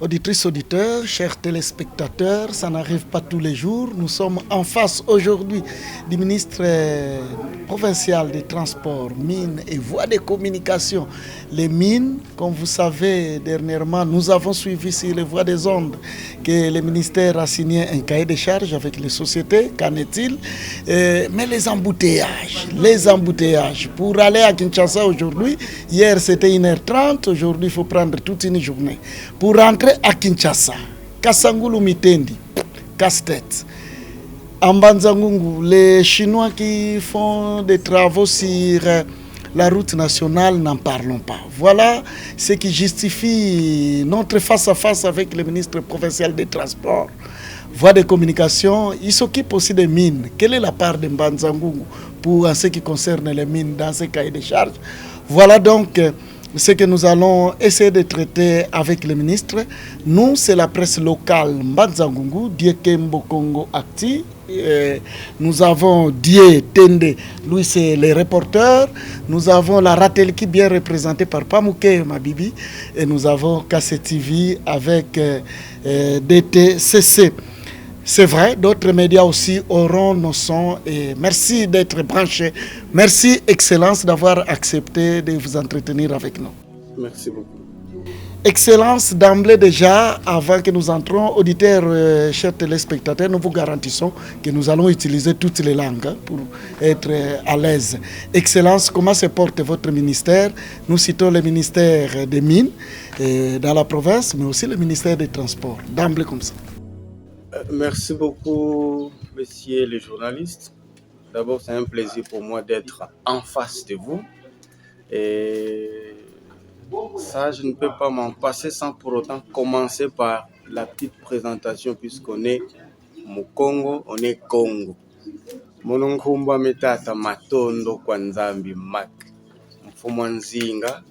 Auditrices, auditeurs, chers téléspectateurs, ça n'arrive pas tous les jours. Nous sommes en face aujourd'hui du ministre provincial des Transports, Mines et Voies de Communication. Les mines, comme vous savez, dernièrement, nous avons suivi sur les voies des ondes que le ministère a signé un cahier de charges avec les sociétés. Qu'en est-il? Mais les embouteillages. Pour aller à Kinshasa aujourd'hui, hier c'était 1h30, aujourd'hui il faut prendre toute une journée. Pour rentrer à Kinshasa, Kasangulu Mitendi, casse-tête. En Banzangungu, les Chinois qui font des travaux sur la route nationale, n'en parlons pas. Voilà ce qui justifie notre face-à-face avec le ministre provincial des Transports, voies de communication. Il s'occupe aussi des mines. Quelle est la part de Mbanzangungu pour ce qui concerne les mines dans ce cahier de charges? Voilà donc ce que nous allons essayer de traiter avec le ministre. Nous, c'est la presse locale Mbanzangungu, Diekembo Congo Acti. Nous avons Die Tende, lui c'est les reporters. Nous avons la Ratel qui est bien représentée par Pamouké Mabibi. Et nous avons KCTV avec DTCC. C'est vrai, d'autres médias aussi auront nos sons. Et merci d'être branchés. Merci, Excellence, d'avoir accepté de vous entretenir avec nous. Merci beaucoup. Excellence, d'emblée déjà, avant que nous entrons, auditeurs, chers téléspectateurs, nous vous garantissons que nous allons utiliser toutes les langues pour être à l'aise. Excellence, comment se porte votre ministère? Nous citons le ministère des Mines dans la province, mais aussi le ministère des Transports. D'emblée comme ça. Merci beaucoup, messieurs les journalistes. D'abord, c'est un plaisir pour moi d'être en face de vous. Et ça, je ne peux pas m'en passer sans pour autant commencer par la petite présentation, puisqu'on est au Congo, on est Congo. Mononkumba metata matondo kwa nzambi mak. Mfumo nzinga,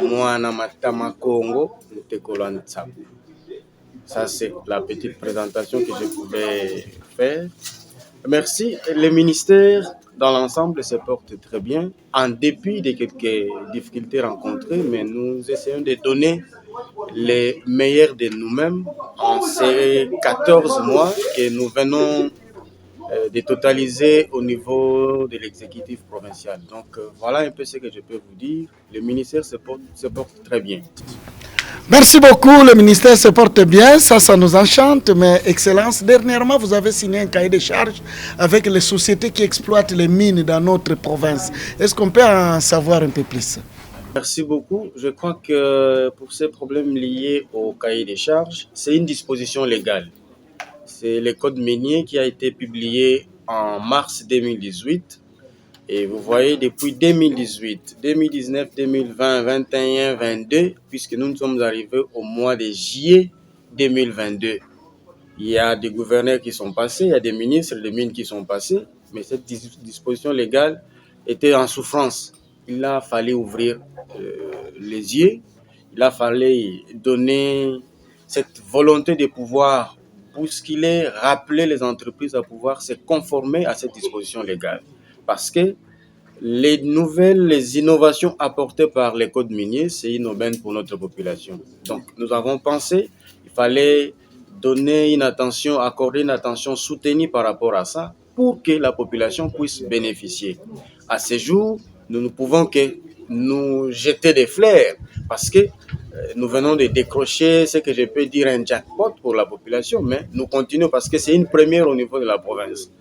mwana matama Congo, ntekolo ntsabu. Ça, c'est la petite présentation que je pouvais faire. Merci. Le ministère, dans l'ensemble, se porte très bien, en dépit de quelques difficultés rencontrées, mais nous essayons de donner les meilleurs de nous-mêmes en ces 14 mois que nous venons de totaliser au niveau de l'exécutif provincial. Donc, voilà un peu ce que je peux vous dire. Le ministère se porte très bien. Merci beaucoup, le ministère se porte bien, ça nous enchante, mais Excellence, dernièrement vous avez signé un cahier de charges avec les sociétés qui exploitent les mines dans notre province. Est-ce qu'on peut en savoir un peu plus? Merci beaucoup. Je crois que pour ces problèmes liés au cahier des charges, c'est une disposition légale. C'est le code minier qui a été publié en mars 2018. Et vous voyez, depuis 2018, 2019, 2020, 2021, 2022, puisque nous sommes arrivés au mois de juillet 2022, il y a des gouverneurs qui sont passés, il y a des ministres des mines qui sont passés, mais cette disposition légale était en souffrance. Il a fallu ouvrir les yeux, il a fallu donner cette volonté de pouvoir bousculer, rappeler les entreprises à pouvoir se conformer à cette disposition légale. Parce que les innovations apportées par les codes miniers, c'est une aubaine pour notre population. Donc, nous avons pensé qu'il fallait donner une attention, accorder une attention soutenue par rapport à ça pour que la population puisse bénéficier. À ce jour, nous ne pouvons que nous jeter des fleurs parce que nous venons de décrocher ce que je peux dire un jackpot pour la population, mais nous continuons parce que c'est une première au niveau de la province.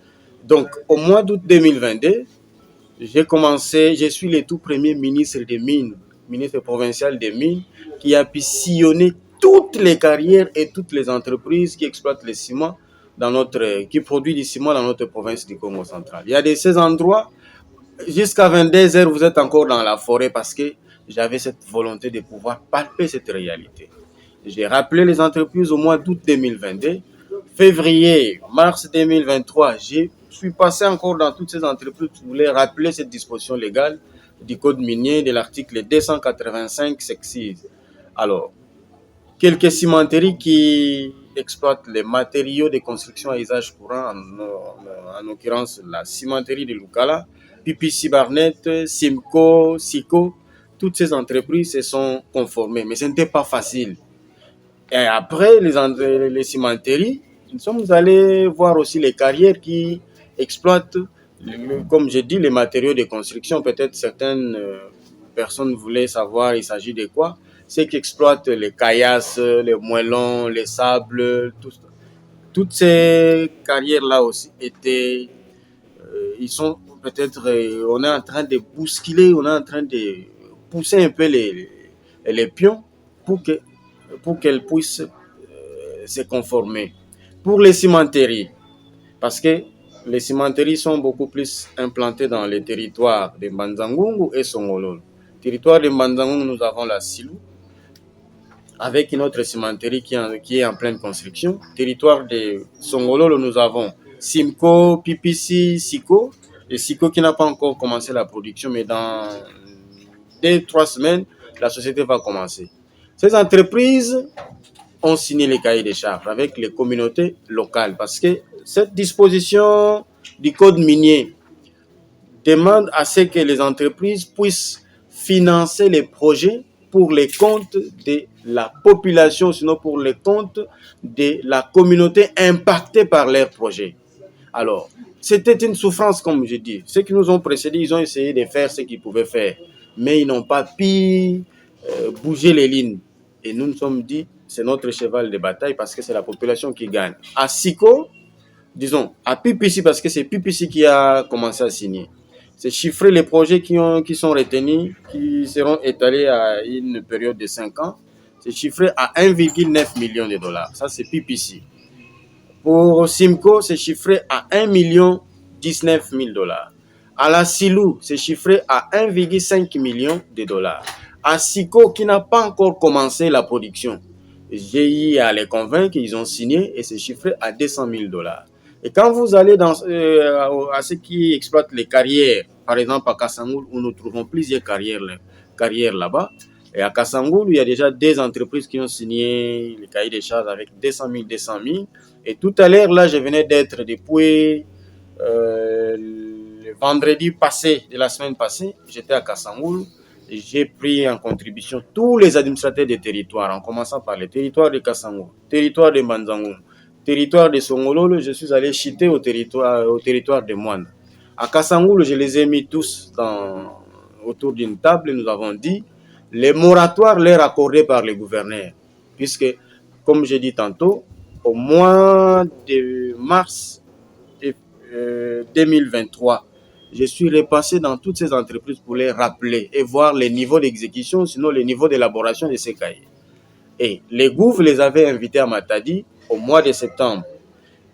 Donc, au mois d'août 2022, je suis le tout premier ministre des Mines, ministre provincial des Mines, qui a pu sillonner toutes les carrières et toutes les entreprises qui exploitent le ciment qui produisent du ciment dans notre province du Congo central. Il y a de ces endroits, jusqu'à 22 heures, vous êtes encore dans la forêt parce que j'avais cette volonté de pouvoir palper cette réalité. J'ai rappelé les entreprises au mois d'août 2022. Février, mars 2023, je suis passé encore dans toutes ces entreprises qui voulaient rappeler cette disposition légale du code minier de l'article 285 sexise. Alors, quelques cimenteries qui exploitent les matériaux de construction à usage courant, en l'occurrence la cimenterie de Lukala, PPC Barnet, Simco, Sico, toutes ces entreprises se sont conformées. Mais ce n'était pas facile. Et après les cimenteries, nous sommes allés voir aussi les carrières qui exploitent, comme j'ai dit, les matériaux de construction. Peut-être certaines personnes voulaient savoir il s'agit de quoi. C'est qui exploitent les caillasses, les moellons, les sables, toutes ces carrières-là aussi étaient, ils sont peut-être, on est en train de bousculer, on est en train de pousser un peu les pions pour que, pour qu'elles puissent se conformer. Pour les cimenteries, parce que les cimenteries sont beaucoup plus implantées dans les territoires de Mbanzangungu et Songololo. Territoire de Mbanzangungu, nous avons la Silou, avec une autre cimenterie qui est en pleine construction. Territoire de Songololo, nous avons Simco, PPC, Siko. Et Siko qui n'a pas encore commencé la production, mais dans 2-3 semaines, la société va commencer. Ces entreprises ont signé les cahiers des charges avec les communautés locales parce que cette disposition du code minier demande à ce que les entreprises puissent financer les projets pour les comptes de la population, sinon pour les comptes de la communauté impactée par leurs projets. Alors, c'était une souffrance, comme je dis. Ceux qui nous ont précédés, ils ont essayé de faire ce qu'ils pouvaient faire, mais ils n'ont pas pu bouger les lignes. Et nous nous sommes dit, c'est notre cheval de bataille parce que c'est la population qui gagne. À Siko, disons, à PPC, parce que c'est PPC qui a commencé à signer. C'est chiffrer les projets qui sont retenus, qui seront étalés à une période de 5 ans. C'est chiffré à 1,9 million de dollars. Ça, c'est PPC. Pour Simco, c'est chiffré à 1,19 million de dollars. À la Silou, c'est chiffré à 1,5 million de dollars. À Siko, qui n'a pas encore commencé la production, j'ai eu à les convaincre, ils ont signé et c'est chiffré à 200 000 dollars. Et quand vous allez à ceux qui exploitent les carrières, par exemple à Kassangoul, où nous trouvons plusieurs carrières là-bas, et à Kassangoul, il y a déjà des entreprises qui ont signé les cahiers des charges avec 200 000. Et tout à l'heure, là, je venais d'être depuis le vendredi passé, de la semaine passée, j'étais à Kassangoul. J'ai pris en contribution tous les administrateurs des territoires, en commençant par le territoire de Kassangoul, territoire de Mbanzangoum, territoire de Songololo. Je suis allé chiter au territoire de Mwanda. À Kassangoul, je les ai mis tous autour d'une table et nous avons dit les moratoires leur accordés par le gouverneur. Puisque, comme j'ai dit tantôt, au mois de mars 2023, je suis repassé dans toutes ces entreprises pour les rappeler et voir les niveaux d'exécution, sinon les niveaux d'élaboration de ces cahiers. Et les gouvernements les avaient invités à Matadi au mois de septembre.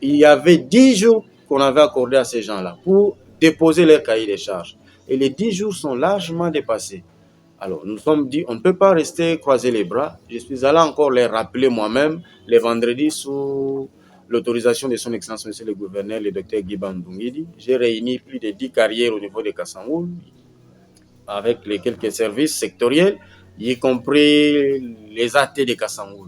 Il y avait 10 jours qu'on avait accordé à ces gens-là pour déposer leurs cahiers de charges. Et les 10 jours sont largement dépassés. Alors, nous nous sommes dit, on ne peut pas rester croiser les bras. Je suis allé encore les rappeler moi-même les vendredis sous l'autorisation de son Excellence, Monsieur le Gouverneur, le Dr Guy Bandungidi. J'ai réuni plus de 10 carrières au niveau de Kassangoul, avec les quelques services sectoriels, y compris les AT de Kassangoul.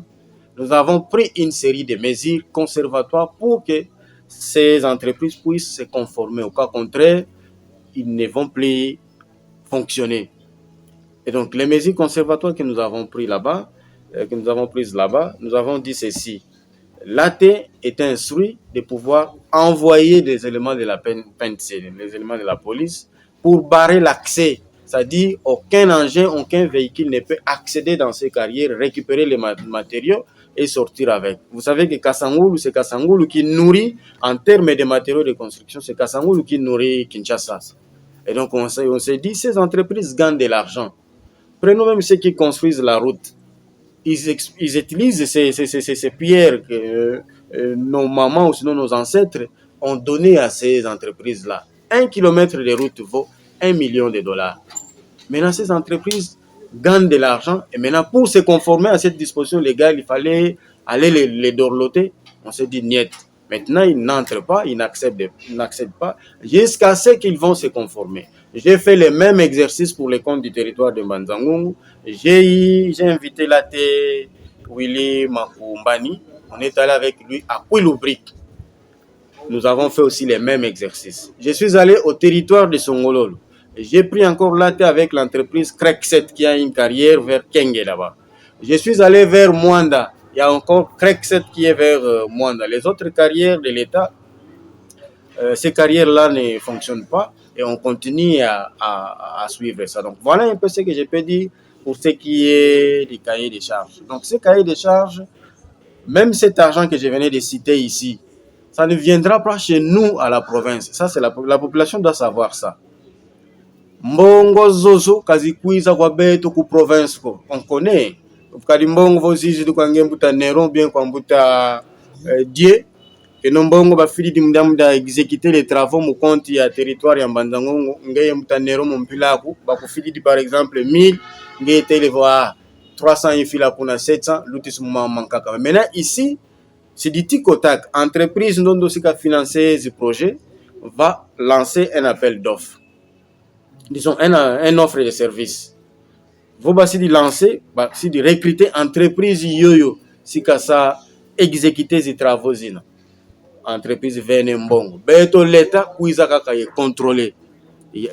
Nous avons pris une série de mesures conservatoires pour que ces entreprises puissent se conformer. Au cas contraire, ils ne vont plus fonctionner. Et donc, les mesures conservatoires que nous avons prises là-bas, nous avons dit ceci. L'AT est instruit de pouvoir envoyer des éléments de la PNC, les éléments de la police, pour barrer l'accès. C'est-à-dire, aucun engin, aucun véhicule ne peut accéder dans ces carrières, récupérer les matériaux et sortir avec. Vous savez que Kassangoul, c'est Kassangoul qui nourrit, en termes de matériaux de construction, c'est Kassangoul qui nourrit Kinshasa. Et donc, on s'est dit, ces entreprises gagnent de l'argent. Prenons même ceux qui construisent la route. Ils utilisent ces pierres que nos mamans ou sinon nos ancêtres ont données à ces entreprises-là. 1 kilomètre de route vaut 1 million de dollars. Maintenant, ces entreprises gagnent de l'argent. Et maintenant, pour se conformer à cette disposition légale, il fallait aller les dorloter. On s'est dit, niet. Maintenant, ils n'entrent pas, ils n'acceptent pas, jusqu'à ce qu'ils vont se conformer. J'ai fait le même exercice pour les comptes du territoire de Mbanzangungu. J'ai invité l'AT Willy Makumbani. On est allé avec lui à Kouiloubrik. Nous avons fait aussi les mêmes exercices. Je suis allé au territoire de Songololo. J'ai pris encore l'AT avec l'entreprise Crekset qui a une carrière vers Kenge là-bas. Je suis allé vers Mwanda Il y a encore CREC 7 qui est vers Mwanda. Les autres carrières de l'État, ces carrières-là ne fonctionnent pas et on continue à suivre ça. Donc voilà un peu ce que je peux dire pour ce qui est du cahier des charges. Donc ce cahier des charges, même cet argent que je venais de citer ici, ça ne viendra pas chez nous à la province. Ça, c'est la population doit savoir ça. Mbongo zozo kazikuiza kwa beto ku province ko. On connaît. Kadi mbongo vozizi du kwa ngembuta Nero bien kwa mbuta die. Que non mbongo ba fili di mdamda exécuter les travaux mu compte ya territoire ya Mbanzango ngeye mbuta Nero mu mpilaku ba ku fili di par exemple 1000 ngeye tele voir 300 infila kuna 700 lutis mu mankaka. Maintenant ici c'est du tic au tac. Entreprise dont aussi qu'a financé ce projet va lancer un appel d'offres. Disons un offre de service. Vous va si lancer, si de recruter entreprise yoyo si ka ça exécuter ces travaux zina. Entreprise Venembongo. Beto l'État kuiza kaka est contrôlé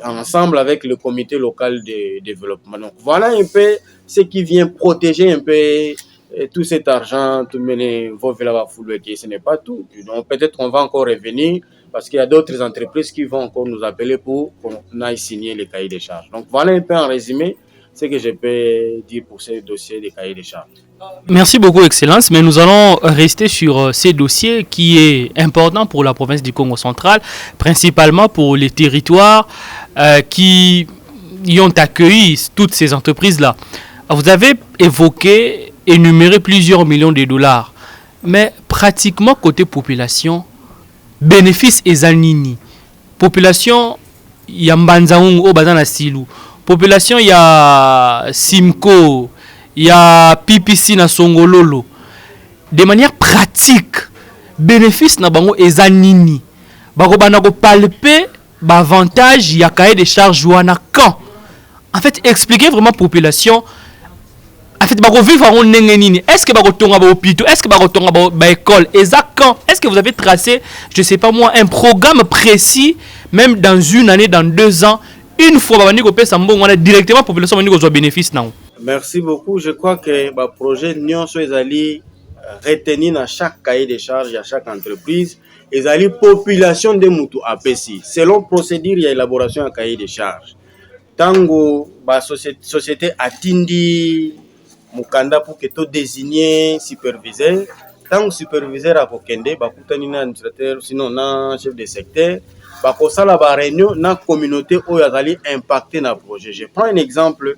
ensemble avec le comité local de développement. Donc voilà un peu ce qui vient protéger un peu tout cet argent, tout mener vos villas ce n'est pas tout. Donc peut-être qu'on va encore revenir parce qu'il y a d'autres entreprises qui vont encore nous appeler pour qu'on aille signer les cahiers des charges. Donc voilà un peu en résumé ce que je peux dire pour ce dossier des cahiers des charges. Merci beaucoup, Excellence, mais nous allons rester sur ces dossiers qui est important pour la province du Congo central, principalement pour les territoires qui y ont accueilli toutes ces entreprises-là. Vous avez évoqué, énuméré plusieurs millions de dollars, mais pratiquement côté population, bénéfice ezalnini. Population, il y a Mbanzaung au Bazana Silou. Population, il y a Simco, il y a PPC na Songololo. De manière pratique, bénéfice na bango ezalnini. Bako banako palper avantage, il y a cahier de charges wana quand. En fait, expliquez vraiment population. En fait, bako vivre en nini. Est-ce que bako tonga ba hôpital? Est-ce que bako tonga ba école? Exact quand? Est-ce que vous avez tracé, je sais pas moi, un programme précis, même dans une année, dans 2 ans, une fois bako niko pesa mbongo wana directement population niko zo bénéfice na. Merci beaucoup. Je crois que le projet nyonso ezali retenu dans chaque cahier de charges à chaque entreprise. Ezali population de mutu APC. Selon procédure, il y a élaboration à cahier de charges. Tango ba société atindi mukanda pour que to désigner superviseur. Tango superviseur a kokende ba kutani na administrateur sinon na chef de secteur. Ba kosala ba réunion na communauté oyo azali impacté na projet. Je prends un exemple.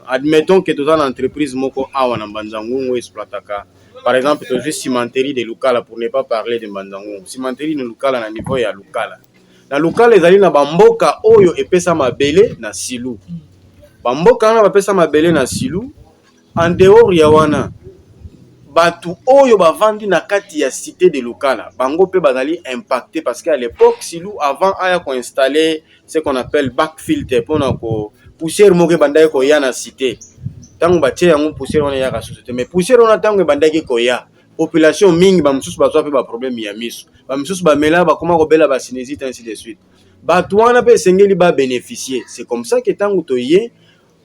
Admettons que tu as une entreprise moko awa na Mbanzango exploitaka. Par exemple, tu as juste cimenterie de Lukala pour ne pas parler de Mbanzango. Cimenterie de Lukala na niveau ya Lukala. Na Lukala ezali na bamboka oyo epesa mabele na Silu. Bamboka na bapesa mabele na Silu. En dehors ya wana batu oyo bavandi na kati ya cité de Lukala. Bango pe bazali impacté parce qu'à l'époque Silu avant aya ko installer ce qu'on appelle back filter pour na ko poussière moke bandai ko ya na cité. Tango batie yango poussière wana ya ka société mais poussière wana tango bandai ko ya population mingi ba mususu bazwa pe ba problème ya miso. Ba mususu ba mela ba koma ko bela ba sinusite ainsi de suite. Batu wana pe sengeli ba bénéficier. C'est comme ça que tango toye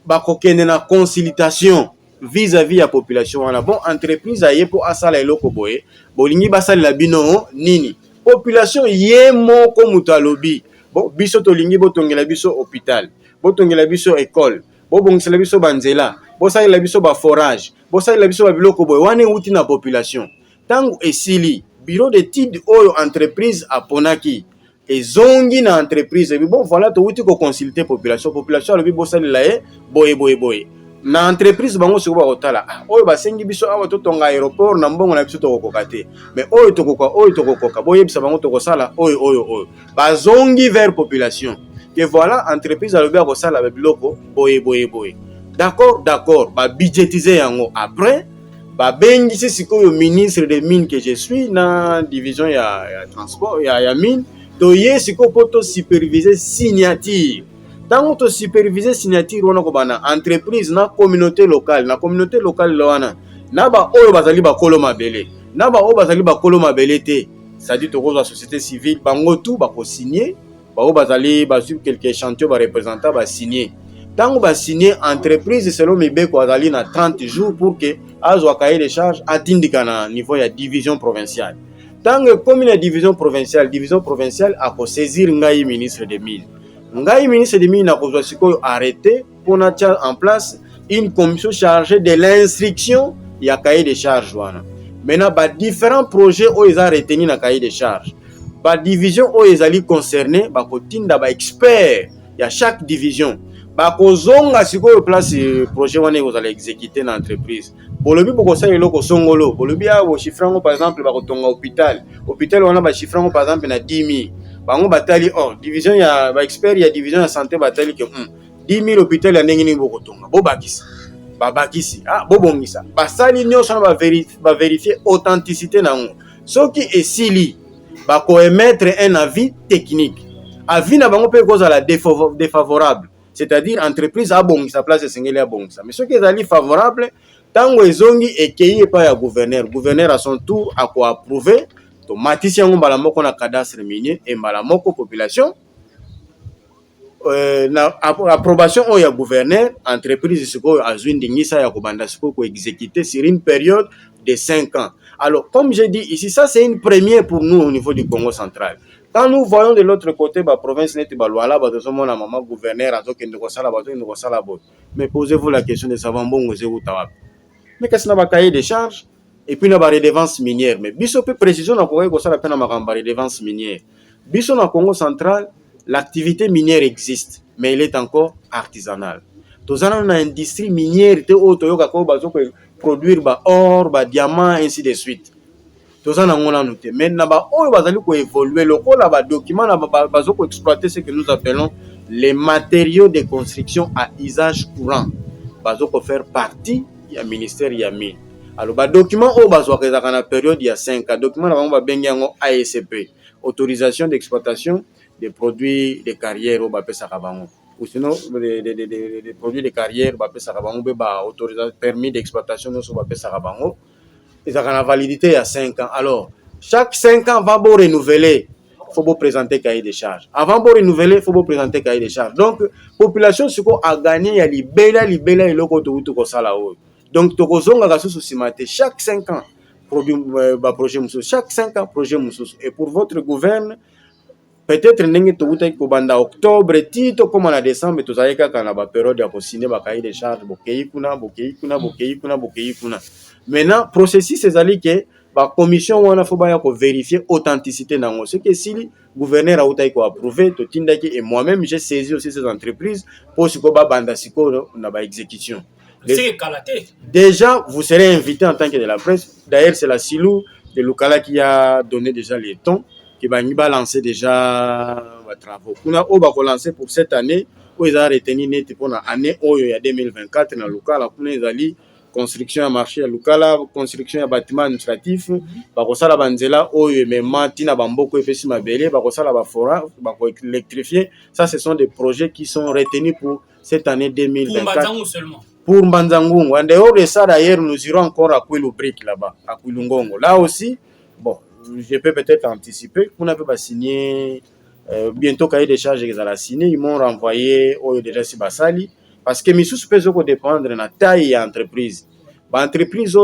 ba kokende na consultation vis-à-vis la population wana bon entreprise aye pour asala eloko boye bolingi basala la bino nini population ye moko mutalobi bon biso tolingi botongela biso hôpital botongela biso école bobongisela biso banzela bosala biso ba forage bosala biso ba biloko boye wana uti na population tangu esili bureau d'études oyo entreprise aponaki ezongi na entreprise bon voilà to uti ko consulter population alobi bosala la boye na entreprise bango siko ba kotala oyo basengi biso awa totonga aéroport na mbongo na biso tokokoka te mais oyo tokokoka boyebisa bango tokosala oyo bazongi vers population que voilà entreprise alobi akosala ba biloko boye d'accord ba budgétiser yango après ba bengisi sikoyo ministre des mines que je suis na division ya transport ya mine toye siko poto superviser signature. Tant que superviser signature wana ko bana entreprise na communauté locale loana na ba oyo bazali ba koloma belé na ba oyo bazali ba koloma belé te ça dit to la société civile bango tout ba ko signer ba oyo bazali ba sur quelques chantiers ba représenter ba signer Tant que signé entreprise selon Mibeko azali na 30 jours pour que azwa cahier de charge atindika na niveau ya division provinciale. Tant que comme la division provinciale a saisir ngai ministre des mines. Ngai ministre des mines a kozwa sikoyo arrêté pour mettre en place une commission chargée de l'instruction ya cahier de charge wana. Maintenant ba différents projets o ils ont retenu na cahier de charge. Ba division o ezali concerné ba kotinda ba expert ya chaque division. Bakozonga sikoyo place projet wana kozala exécuter na entreprise. Bolobi bokosala eloko songolo. Bolobi a bo chiffrango par exemple bakotonga hôpital wana ba chiffrango par exemple na 10 000. Bango batali division ya ba expert ya division ya santé batali ke 10 000 hôpital ya ndenge nini bokotonga. Bobakisi. Babakisi. Bobongisa. Basali nyonso na ba vérifier authenticité nango. Soki esili bako émettre un avis technique. Avis na bango pe kozala défavorable. C'est-à-dire entreprise a bon sa place singeli a bon ça mais ce qui est favorable tango ezongi ekei pa ya gouverneur à son tour a ko approuver to matisi yango mbala moko na cadastre minier et mbala moko population na approbation o ya gouverneur entreprise siko azwindingisa ya kobanda siko ko exécuter sur une période de 5 ans. Alors comme j'ai dit ici, ça c'est une première pour nous au niveau du Congo central. Quand nous voyons de l'autre côté, la province n'est pas loin là, maman gouverneur, mais posez-vous la question de savoir bon, mais qu'est-ce que cahier de charges et puis la redevance minière. Mais biso peu précision, on pourrait la peine à redevance minière. Biso dans Congo central, l'activité minière existe, mais elle est encore artisanale. Tous en une industrie minière, produire or, diamant, ainsi de suite. Tout ça, on a noté. Maintenant, on va évoluer. Le document va exploiter ce que nous appelons les matériaux de construction à usage courant. Va faire partie du ministère de la mine. Alors, le document va dans la période il y a 5 ans. Le document va bien ASCP, autorisation d'exploitation des produits de carrière au ou sinon des produits de carrière permis d'exploitation ils ont la validité à 5 ans. Alors, chaque 5 ans, va vous renouveler. Il faut vous présenter cahier de charges. Avant de renouveler, il faut vous présenter cahier de charges. Donc, la population, ce qu'on a gagné, il y a libéla, et l'autre, donc, chaque 5 ans, projet Moussous. Chaque 5 ans, projet Moussous. Et pour votre gouvernement, peut-être que en octobre, tito comme en décembre, tout ça, quand on a la période de signer le cahier de charges, maintenant, processus c'est que la commission wana faut vérifier authenticité nango. Ce que si le gouverneur a approuvé, et moi-même j'ai saisi aussi ces entreprises pour ce que banda siko na ba exécution. Déjà, vous serez invité en tant que de la presse. D'ailleurs, c'est la Silou de Lukala qui a donné déjà les tons, qui va lancer déjà les travaux. On a lancé pour cette année, où ils ont retenu net pour l'année 2024 dans Lukala, pour les alliés. Construction à marché à Lukala, construction à bâtiment administratif, bakosala banzela oyo même tina bamboko epesi mabele, bakosala ba forage, bako électrifier. Ça ce sont des projets qui sont retenus pour cette année 2024. Pour Mbanzangu seulement. Pour Mbanzangu. En dehors de ça d'ailleurs, nous irons encore à Kwilu-Brick là-bas, à Kwilungongo. Là aussi, bon, je peux peut-être anticiper, on avait pas signé bientôt cahier des charges qu'ils allaient signer, ils m'ont renvoyé au déjà si basali. Parce que mes sous peut dépendre de la taille de l'entreprise. L'entreprise,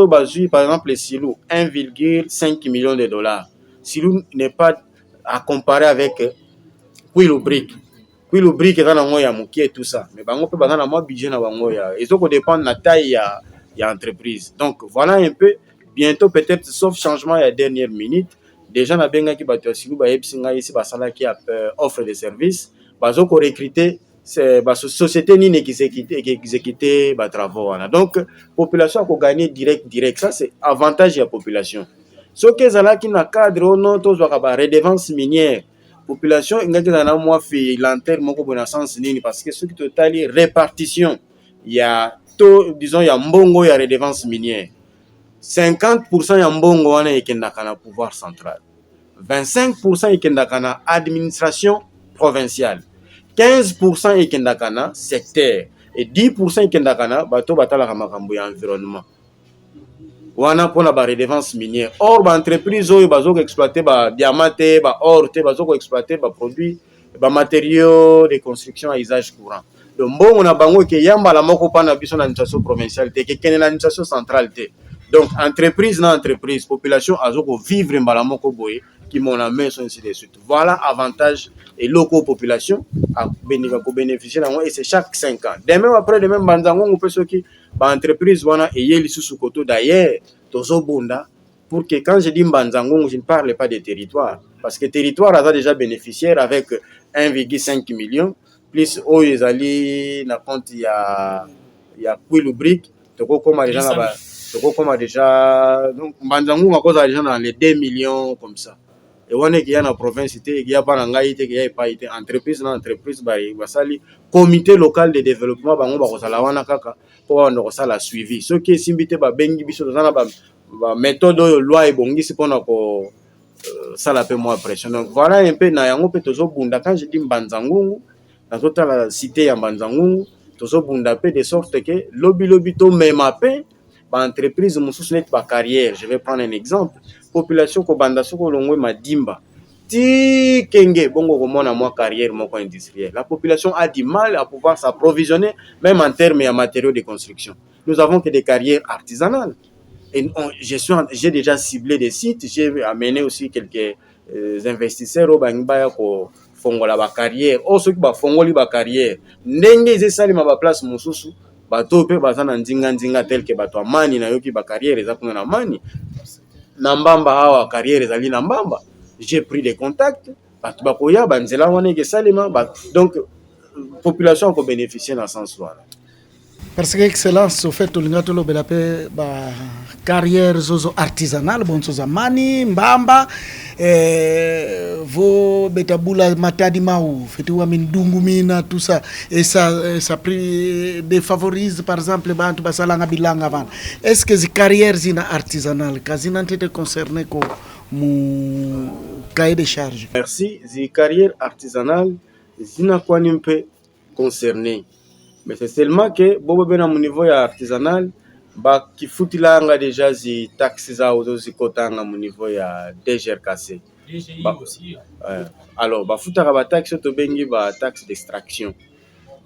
par exemple, le silo, 1,5 million de dollars. Silo n'est pas à comparer avec Kwilu-Brick. Kwilu-Brick est dans la moitié et tout ça. Mais on peut pas dans le budget. Et ça dépend de la taille de l'entreprise. Donc voilà un peu. Bientôt, peut-être, sauf changement à la dernière minute, déjà, on a bien qui va qui a offre de services. On va recruter. C'est la société qui exécute les travaux. Donc, la population a gagné direct. Ça, c'est avantage de la population. Ce qui est qui n'a cadre, non, tous la redevance minière. La population, il y a moins fait l'enterre, parce que ce qui est répartition, il y a, disons, il y a mbongo, il y a redevance minière. 50% il y a mbongo, il y a pouvoir central. 25% il y a administration provinciale. 15% est kendakana secteur et 10% est kendakana bato batala kamakambo ya environnement. Wana pona ba redevance minière. Or ba entreprise oyo bazoko exploiter ba diamante, ba or te bazoko exploiter ba produits, ba matériaux de construction à usage courant. donc mbongo na bango ke yamba la moko pa na biso na administration provinciale te ke kene na administration centrale te. Donc entreprise na entreprise population azoko vivre mbala moko boye qui mon main sont ainsi de suite. Voilà avantage et locaux population à bénéficier et c'est chaque 5 ans. Demain après demain banzango on peut ce qui ba entreprise wana et yeli sous koto d'ailleurs tozo bunda pour que quand je dis banzango je ne parle pas des territoires parce que territoire a déjà bénéficiaire avec 1,5 million plus oyezali na compte il y a Kwilu Brick toko comme déjà donc banzango ma cause déjà dans les 2 millions comme ça. Et on est qui a na province qui a pas ngai qui a pas été entreprise na entreprise basali comité local de développement bango ba kozala wana kaka pour on kosala suivi ce qui est simbité ba bengi biso na ba méthode loi ebongisi pona ko sala pe moi pression. Donc voilà un peu na yango pe tozo bunda quand je dis mbanzangungu na tota la cité ya mbanzangungu tozo bunda pe de sorte que lobby to mema pe ba entreprise mususu net ba carrière. Je vais prendre un exemple. Population ko banda soko longwe madimba ti kenge bongo komona moi carrière moko industrielle. La population a du mal à pouvoir s'approvisionner même en termes de matériaux de construction. Nous avons que des carrières artisanales. Et j'ai déjà ciblé des sites, j'ai amené aussi quelques investisseurs au Bangba ko fongola ba carrière. Oh ceux qui ba fongoli ba carrière. Ndenge ezali ma ba place mususu bato pe bazana nzinga tel que bato amani na yoki ba carrière eza kuna na mani. Nambamba hawa carrière ezali nambamba. J'ai pris des contacts, bato bakoya banzela wana ke salima donc population ko bénéficier dans sens là. Parce que excellence au fait olingato lo belape ba carrière zozo artisanale bon zozo mani mbamba vo betabula matadi mau feti wa mindungu mina tout ça et ça défavorise par exemple bantu basalanga bilanga van. Est-ce que ces carrières zina artisanales kazina tete concerné ko mu cahier de charge? Merci. Les carrières artisanales zina kwa nimpe concerné. Mais c'est seulement que bobo bena mon niveau ya artisanal ba ki futilanga déjà zi taxes za ozo zikotanga mon niveau ya DGRKC. DGI aussi. Alors ba futaka ba taxe to bengi ba taxe d'extraction.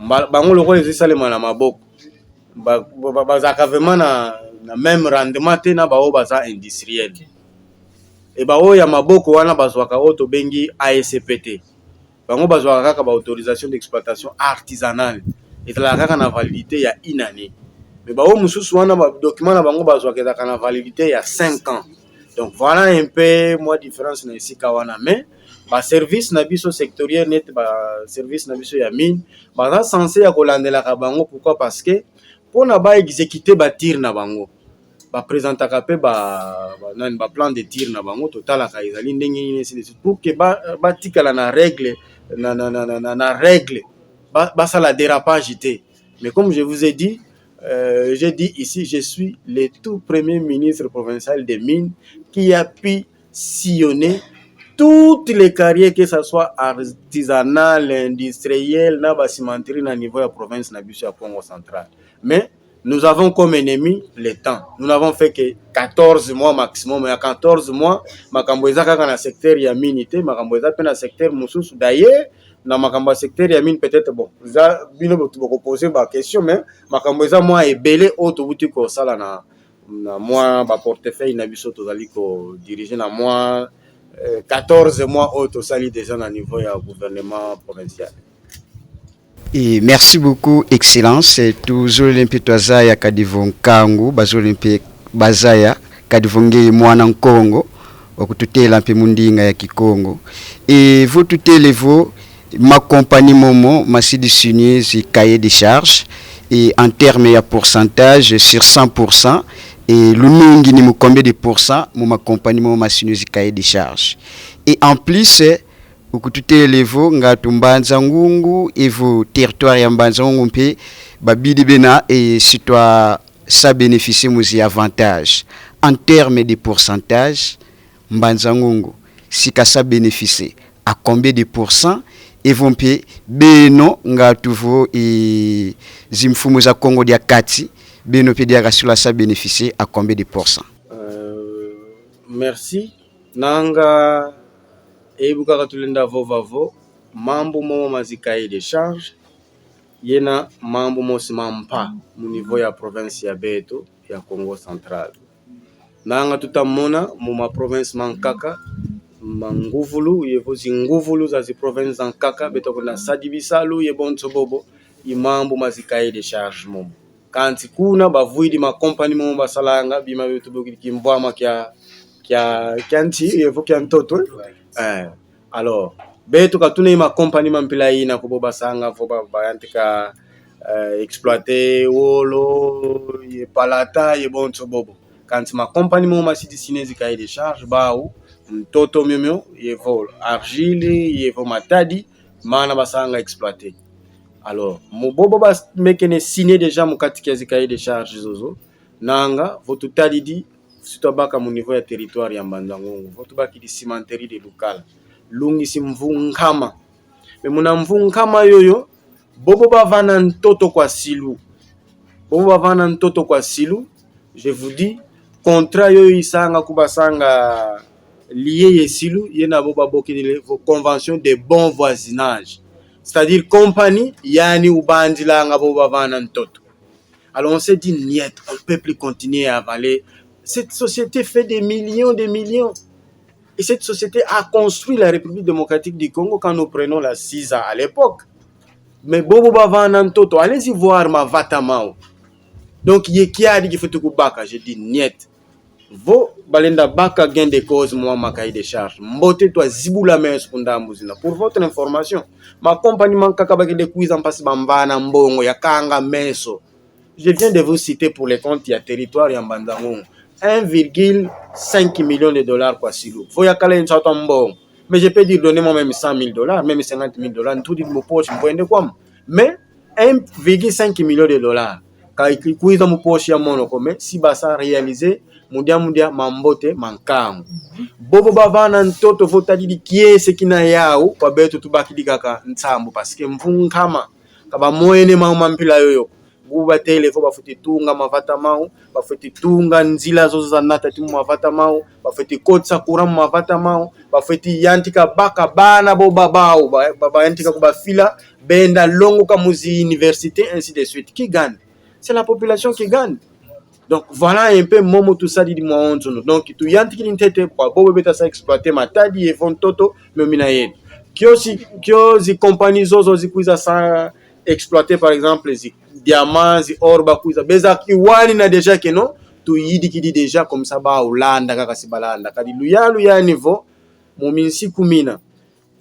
Bango loko les salema na maboko. Ba zaka vraiment na même rendement te na ba o baza industriel. Et ba o ya maboko wana bazwaka o to bengi ASPT. Bango bazwaka kaka ba autorisation d'exploitation artisanale. Et la kaka na validité il y a une année. Mais ba o mususu wana ba document na bango bazwa ke na validité il y a 5 ans. Donc voilà un peu moi différence na ici kawana mais ba service na biso sectoriel net ba service na biso ya mine ba censé ya kolandela ka bango pourquoi parce que pona ba exécuter ba tir na bango ba présenter ka pe ba plan de tir na bango total ka ezali ndenge nini pour que ba tikala na règle na règle ça la dérapage. Mais comme je vous ai dit, j'ai dit ici, je suis le tout premier ministre provincial des mines qui a pu sillonner toutes les carrières, que ce soit artisanales, industrielles, na cimenterie na niveau de la province na biso ya Congo central. Mais nous avons comme ennemi le temps. Nous n'avons fait que 14 mois maximum. Mais à 14 mois, makambo ezaka na secteur ya minité, makambo ezaka pe na secteur mususu. D'ailleurs, na makambo secteur ya mine peut-être bon za bino boko poser ba question mais makambo za moi ebele auto buti ko sala na moi ba portefeuille na biso tozali ko diriger na moi 14 mois auto sali déjà na niveau ya gouvernement provincial. Et merci beaucoup excellence toujours l'impetuosa ya kadivon kangu bazo olympique bazaya kadivonge mwana Kongo okututela mpe mundinga ya Kikongo et vous tutele vo ma compagnie Momo m'a signé ce cahier de charges et en termes de pourcentage sur 100% et l'unungi ni combien de pourcents ma compagnie Momo m'a signé ce cahier de charges et en plus ukutute levo ngatumbanza ngungu et vos territoire ya mbanza ngungu mpe babidi bena et si toi ça bénéficie muzi avantage en termes de pourcentage mbanza ngungu si ka ça bénéficie à combien de pourcents et vont payer beno ngatuvo et zimfumu za Congo dia kati beno pe dia rasula ça bénéficier à combien de pourcents? Merci nanga ebuka katulenda vovavo mambo momo mazikaye de charge yena mambo mosi mampa mu niveau ya province ya beto ya Congo Central. Nanga tutamona mu ma province mankaka manguvulu yevo zinguvulu za zi province zankaka beto kuna sadibisalu yebonto bobo imambo mazikaye de charge momo. Kanti kuna bavuidi ma company momo basalanga bima beto boki kimbwama kya nti yevo kya ntoto. Alors beto katune ma company mampila ina ko basanga fo bayantika exploiter wolo ye palata ye bonto bobo. Quand ma compagnie m'a dit sinezi cahier de charge baou toto mimio yevo argile yevo matadi mana basanga exploiter. Alors mo bobo bas mekene signer déjà mo katikezi cahier de charge zozo nanga votre talidi surtout baka mu niveau ya territoire ya Mbanzangongo votre baki di cimenterie de local lungi simvungama mais muna mvungama yoyo bobo bavana ntoto kwa silu bobo bavana ntoto kwa silu. Je vous dis contrat yo isanga kubasanga lié yesilu yena boba bokile convention de bon voisinage, c'est-à-dire compagnie yani ubandila nga boba vana ntoto. Alors on s'est dit niet, on peut plus continuer à avaler. Cette société fait des millions et cette société a construit la République démocratique du Congo quand nous prenons la CISA à l'époque. Mais bobo vana ntoto, allez-y voir ma vatamao. Donc qui a dit qu'il faut tout baka, je dis niet. Vo balenda baka gain de cause moi ma cahier de charge. Mbote toi zibula mes muzina. Pour votre information, ma compagnie mankaka baki de quiz en passe bambana mbongo ya kanga meso. Je viens de vous citer pour les comptes ya territoire ya Mbanzangongo 1,5 million de dollars kwa silo. Faut ya kala nchata mbongo. Mais je peux dire donnez-moi même 100 000 dollars, même 50 000 dollars, tout dit mon poche mpoende kwa. Mais 1,5 million de dollars. Quand il quiz mon poche ya monoko mais si basa réalisé mudia mambote mankangu bobo bavana ntoto votali kiese kina yao kwa beto tubaki dikaka ntambu parce que mvunkama kaba moene mampila yoyo buba tele fo bafuti tunga mavata mau bafuti tunga nzila zozo za nata timu mavata mau bafuti kotsa kuram mavata mau bafuti yantika baka bana boba bao baba yantika kubafila benda longo kamuzi université ainsi de suite. Qui gagne? C'est la population qui gagne. Donc voilà un peu momo tout ça dit moi on donc tu yanti qui n'était pas bobo beta ça exploiter matadi et font toto me minaye kiosi compagnie zozo zikuiza ça exploiter par exemple zi diamants zi or ba kuiza beza kiwani na déjà que non tu yidi qui dit déjà comme ça ba Holanda kaka sibalanda kadi luya niveau mominsi kumina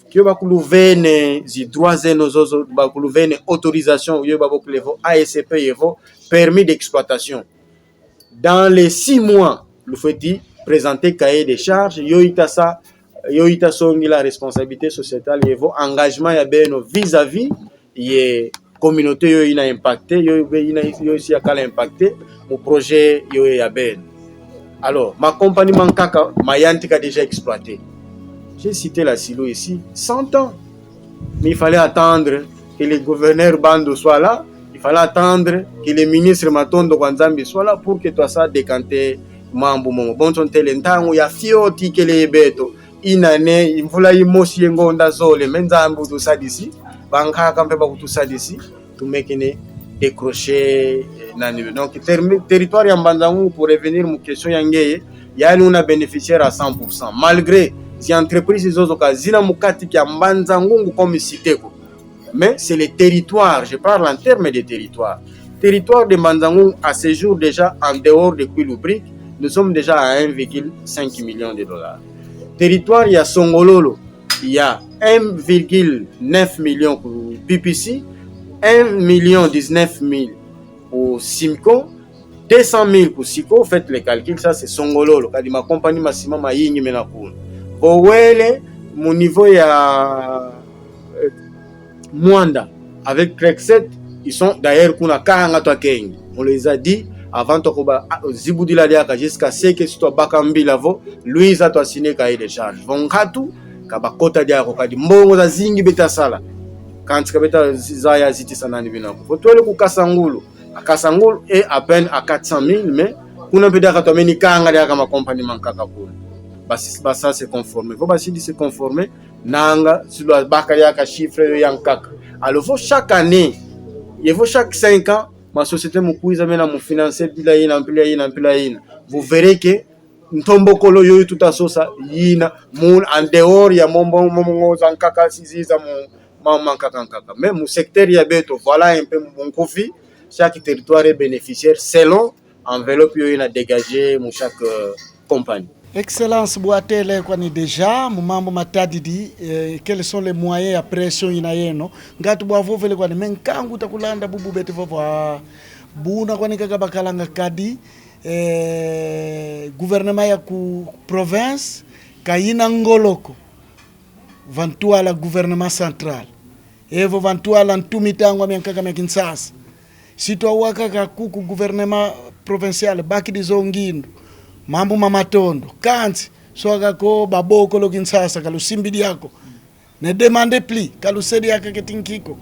kio ba kuluvene zi droits et nos zozo ba kuluvene autorisation yo ba bokulevo ASP yevo permis d'exploitation. Dans les 6 mois, le fait présenter cahier des charges, yoita songi la responsabilité sociétale, yevo engagement ya beno vis-à-vis ye communauté yo ina impacté, yo aussi akala impacté mon projet yo ya ben. Alors, ma compagnie mankaka mayantika déjà exploité. J'ai cité la silo ici 100 ans. Mais il fallait attendre que le gouverneur Bando soit là. Il fallait attendre que le ministre Matondo Kwanzambi soit là pour que toi ça décanté mambo momo. Bon son telentango ya fioti que le beto inane imvula imosi ngonda zole menzambu to sadisi banka kampe ba kutu sadisi to mekene décrocher nani. Donc territoire ya Mbanzangongo pour revenir mon question yangeye ya una bénéficiaire à 100% malgré les entreprises zozo kazina mukati ya Mbanzangongo comme cité ko. Mais c'est les territoires, je parle en termes de territoires. Territoire de Mbanzangongo à ce jour déjà en dehors de Kwilu-Brick, nous sommes déjà à 1,5 million de dollars. Territoire, il y a Songololo, il y a 1,9 million pour PPC, 1,19 million pour Simco, 200 000 pour Siko. Faites les calculs, ça c'est Songololo. Quand ma compagnie Massima m'a yingi menakoun. Bowele, mon niveau il y a Mwanda avec Krexet, ils sont d'ailleurs kuna kahanga to kengi. On les a dit avant to koba zibudi la diaka jusqu'à ce que soit bakambi lavo lui ça to signer cahier de charge. Vongatu kabakota diako kadi mbongo za zingi beta sala. Quand kabeta zaya ziti sanani binako. Fotwele ku Kasangulu. A Kasangulu est à peine à 400 000 mais kuna peda ka to meni kanga diaka ma compagnie mankaka pour. Basa se conformer. Faut basi se conformer. Nanga sur la bakaria ka chiffre yankaka. Alors faut chaque année il faut chaque 5 ans ma société mukuiza mena mu financer bila ina. Vous verrez que ntombokolo yoyo tutasosa yina mun en dehors ya mombo zankaka siziza mu nkaka. Mais mu secteur ya beto voilà un peu mon conflit. Chaque territoire est bénéficiaire selon enveloppe yoyo a dégagé mu chaque compagnie. Excellence Boatele kwani déjà mambo matadidi quels sont les moyens ya pression inayeno ngati bwavo vele kwani menkangu takulanda bubu beti vovo buna kwani kaka bakalanga kadi gouvernement ya ku province kayina ngoloko vantua la gouvernement central evo vantua la ntumitango menkaka mekinsasa sitwa wakaka kuku gouvernement provincial baki dizongindo mambo mamatondo kanti soga ko baboko lokinsasa kalusimbidi yako ne demande pli kalusedi yaka ketinkiko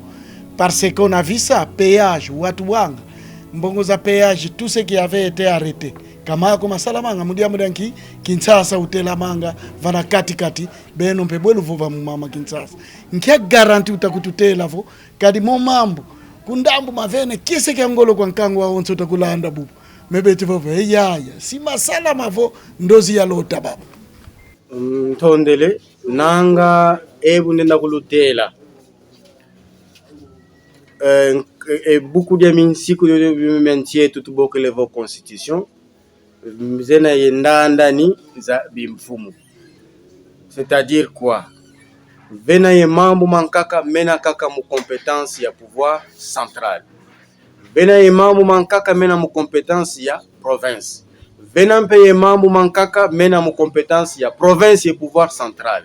parce qu'on a vu ça péage watu wanga mbongo za péage tout ce qui avait été arrêté kama ko masalamanga mudia mudanki kinsasa utela manga vana kati beno mpebwelu vova mama kinsasa nkia garanti utakututela vo kadi mo mambo kundambu mavene kise kyangolo kwa nkango wa onso takulanda bubu mebeti vovo yaya si masala mavo ndozi ya lota baba tondele nanga ebu nenda kulutela et beaucoup de minsiku de mentier tout boko levo constitution mzena yenda ndani za bimfumu, c'est-à-dire quoi vena ye mambo mankaka mena kaka mu compétence ya pouvoir central. Vena ye mambo mankaka mena mu compétence ya province. Vena mpe ye mambo mankaka mena mu compétence ya province et pouvoir central.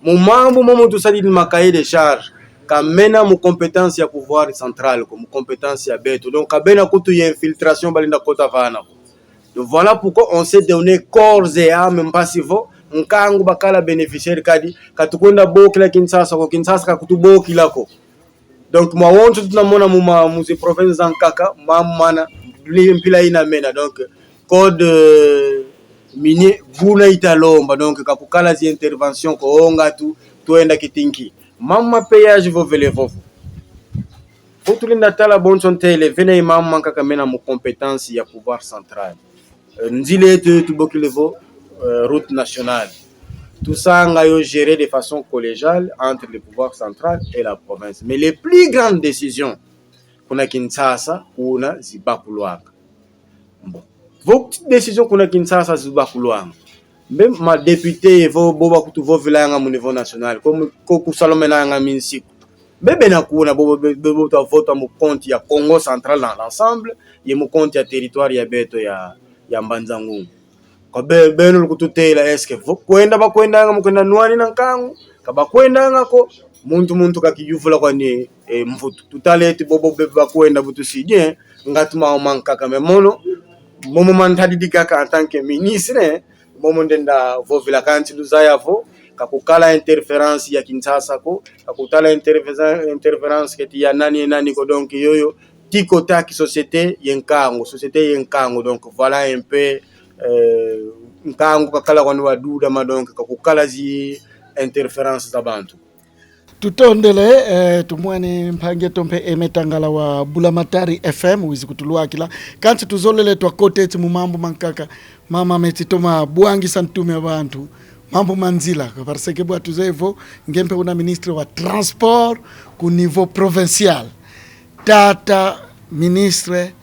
Mu mambo momo tusali di makaye de charge ka mena mu compétence ya pouvoir central comme compétence ya beto. Donc kabena kutu ya infiltration balinda kota vana. Donc voilà pourquoi on s'est donné corps et âme mpassivo nkangu bakala bénéficiaire kadi katukwenda bokila Kinshasa ko Kinshasa kakutuboki lako. Donc moi wonto tunamona mu province zankaka mamana mpila ina mena donc code minier buna italomba donc kakukala zi intervention ko onga tu tuenda kitinki mama péage vo vele vovo fotulinda tala bonson tele vene mama kaka mena mu compétence ya pouvoir central nzile tu bokilevo route nationale. Tout ça est géré de façon collégiale entre le pouvoir central et la province. Mais les plus grandes décisions, qu'on a Kinshasa, qu'on a Zibakuloaka. Bon, vos petites décisions qu'on a Kinshasa, Zibakuloaka. Même ma députée, vos boba kutu vos vilanga au niveau national, comme Koku Salomena nga Minsiku. Bébé na kuna bobo ta vote mon compte ya Congo central dans l'ensemble, et mon compte ya territoire ya beto ya Mbanzangu. Beno kututela eske kwenda bakwenda mukenda nwani nankangu kabakwenda ngako muntu kakijuvula kwani mvutu tutaleti bobo bebe bakwenda butusije ngatuma mankaka memono momo mantadi kaka en tant que ministre momo ndenda vovila kanti luzayavo kakukala interférence ya Kinshasa ko kakutala interférence keti ya nani ko donc yoyo tiko taki société yenkango donc voilà un peu nkangu kakala kwani waduda madonke kakukala zi interférence za bantu tutondele tumwani mpange tompe emetangala wa Bulamatari FM wizi kutulua kila kanti tuzolele twa kote mu mambo mankaka mama metitoma buangi santume abantu mambo manzila parce que bwa tuzevo ngempe una ministre wa transport ku niveau provincial tata ministre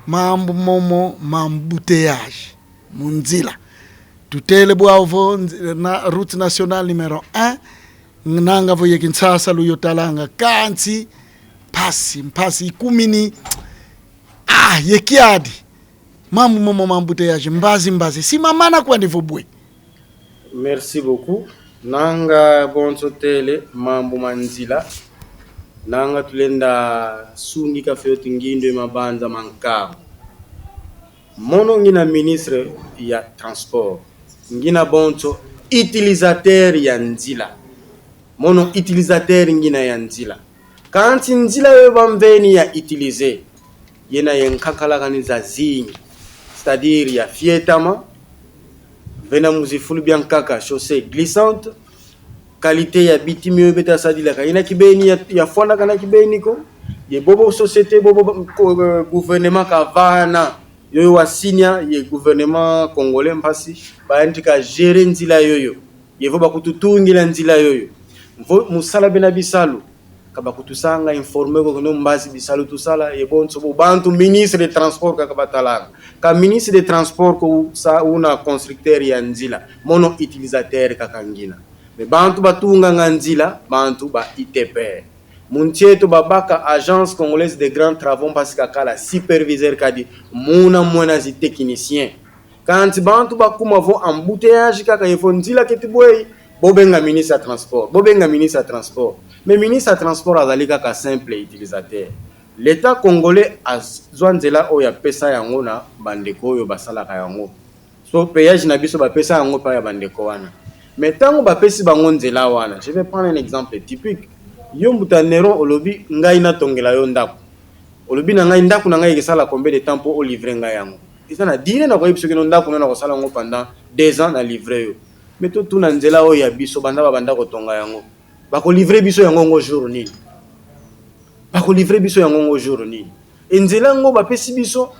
mambo momo mambouteillage munzila tutele bwavo na route nationale numéro 1 nanga voye Kinshasa luyo talanga kanti mpasi kumini yekiadi mambo momo mambouteillage mbazi si mamana kwa niveau bwe. Merci beaucoup nanga bonso tele mambo manzila nanga tulenda sungi kafe tingindo mabanza mankamo mono ngina ministre ya transport ngina bonso utilisateur ya nzila mono utilisateur ngina ya nzila kanti nzila yo bamveni ya utiliser yena yenkakala kaniza zingi c'est-à-dire ya fietama vena muzifulu bien kaka chaussée glissante qualité ya bitimi yo beta sadila kayina kibeni ya fona kana kibeni ko ye bobo société bobo gouvernement kavana yoyo wasinya ye gouvernement congolais mpasi baandi ka gérer nzila yoyo yevo bakututungira nzila yoyo musala bena bisalu kabakutusanga informer ko no mbazi bisalu tusala ye bonso bo bantu ministre de transport kakabatalanga ka ministre de transport ko sa una constructeur ya nzila mono utilisateur kakangina me bantu batunga nzila bantu ba ITP Muntieto babaka agence congolaise de grands travaux parce que la superviseur kadi muna mwana zi technicien quand bantu bakuma vo embouteillage kaka yefo nzila ketiboy bobenga ministre de transport mais ministre de transport azali kaka simple utilisateur l'état congolais azwanzela oya pesa yango na bandeko oyo basalaka yango so péage na biso ba pesa yango pa ya bandeko wana mais tango ba pesi bango nzela wana je vais prendre un exemple typique yo mutanero olobi ngai na tongela yo ndako olobi na ngai ndako na ngai kesala combien de temps pour livrer ngai yango isana dire na ko yebso kino ndako na ko sala ngo pendant 2 ans na livrer yo mais to tuna nzela o ya biso banda ba banda ko tonga yango ba ko livrer biso yango ngo jour nini ba ko livrer biso yango ngo jour nini nzela ngo ba pesi biso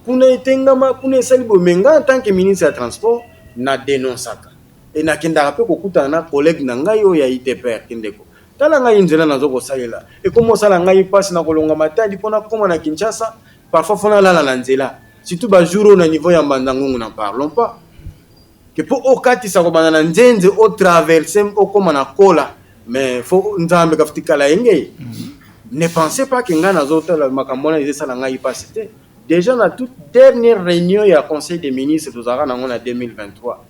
kuna etengama kuna esali bomenga en tant que ministre de transport na dénonçaka et na kenda pe ko kutana na collègue na ngai o ya ITPR kindeko tala ngai nzela nazo ko salela et comme sala ngai passe na kolonga matadi pona koma na Kinshasa parfois fona lala na nzela surtout ba jour na niveau ya Mbandangungu na parlons pas que pour okati sa ko bana na nzenze au traverser au koma na kola mais faut nzambe kafutika la yenge ne pensez pas que nga nazo tala makambona ise sala ngai passe déjà na toute dernière réunion ya conseil des ministres tozara na ngona 2023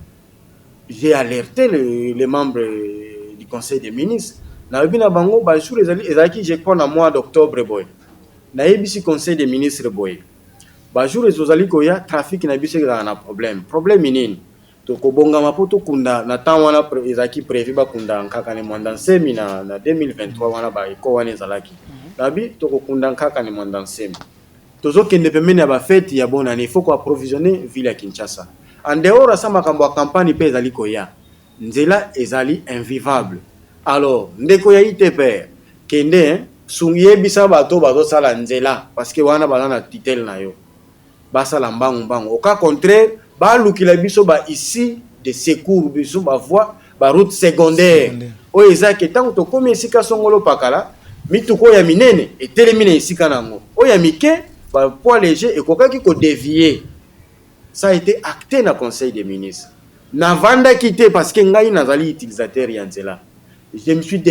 j'ai alerté les membres du conseil des ministres na bina bango ba jour ezaki je crois na mois d'octobre boy na yebisi conseil des ministres boy ba jour ezali ko ya trafic na biso na problème nini to ko bonga mapoto kunda na temps wana ezaki prévu ba kunda nkaka ne mwanda semi na 2023 wana ba ko wana ezalaki nabi to ko kunda nkaka ne mwanda semi tozo kende pembeni ya ba fête ya bonne année il faut ko approvisionner ville ya Kinshasa en dehors de ça makambo ya campagne pe ezali ko ya nzela ezali invivable. Alors, ndeko ya ITPR kende sungiye bisa bato bazo sala nzela parce que wana balana titel na yo basala mbangu au cas contraire ba lukila biso ba ici de secours biso ba voie ba route secondaire o ezake tango to komi esika songolo pakala mituko ya minene etelemina esika nango o ya mike ba poids léger et kokaki ko dévier. Ça a été acté dans le conseil des ministres na vanda quitté parce que ngai nazali utilisateur ya nzela. Je me suis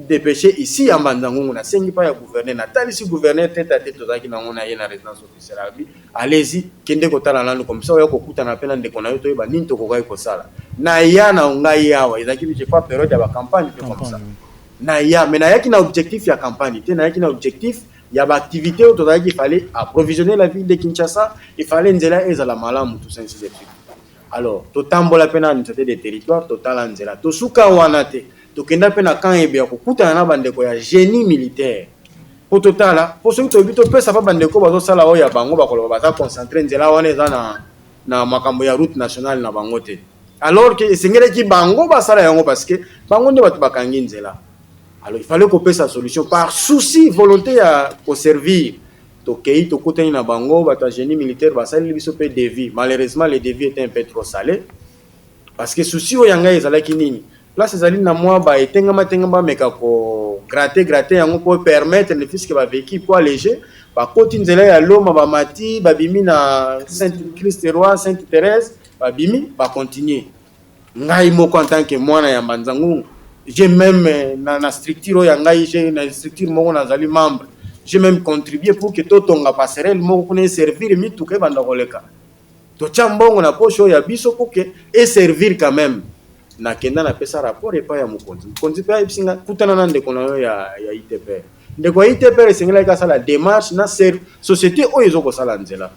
dépêché ici à Mbandangungu na sengi pa ya gouverneur na tali si gouverneur tête à tête tozaki na ngona ye na résidence officielle abi allez-y kende ko tala nanu comme ça yo ko kuta na pena ndeko na yo to yeba nini to ko kai ko sala na ya na ngai yawa ezaki bi je pas période ya ba campagne comme ça na ya mais na yaki na objectif ya campagne te na yaki na objectif ya ba activité où tozaki il fallait approvisionner la ville de Kinshasa, il fallait nzela ezala malamu tout ça ainsi de suite. Alors to tambola pena nzete des territoires total nzela to suka wana te tokenda pena kan ebe ya kokutana na bandeko ya génie militaire po totala po soki tobi to pesa pa bandeko bazo sala oya bango bakolo baza concentrer nzela wana eza na makambo ya route nationale na bango te alors que esengele ki bango basala yango parce que bango nde bato bakangi nzela. Alors il fallait qu'on paie sa solution par souci volonté à servir tokei tokutani na bango bata génie militaire basali biso pe devis. Malheureusement les devis étaient un peu trop salés parce que souci o yanga ezalaki nini place ezali na moi ba etengama meka ko gratter yango pour permettre le fisc ba véhicule poids léger ba koti nzela ya Loma ba mati ba bimi na Saint-Christ Roi Sainte-Thérèse ba bimi ba continuer ngai moko en tant que mwana ya Mbandangungu j'ai même na structure ya ngai j'ai na structure moko nazali membre j'ai même contribué pour que totonga passerelle moko kuna servir mituke banda koleka to chambongo na poche ya biso pour que et servir quand même na kenda na pesa rapport et pas ya mukonzi pa ibsinga kutana na ndeko na yo ya ITPR ndeko ya ITPR esengela ka sala démarche na société o ezoko sala nzela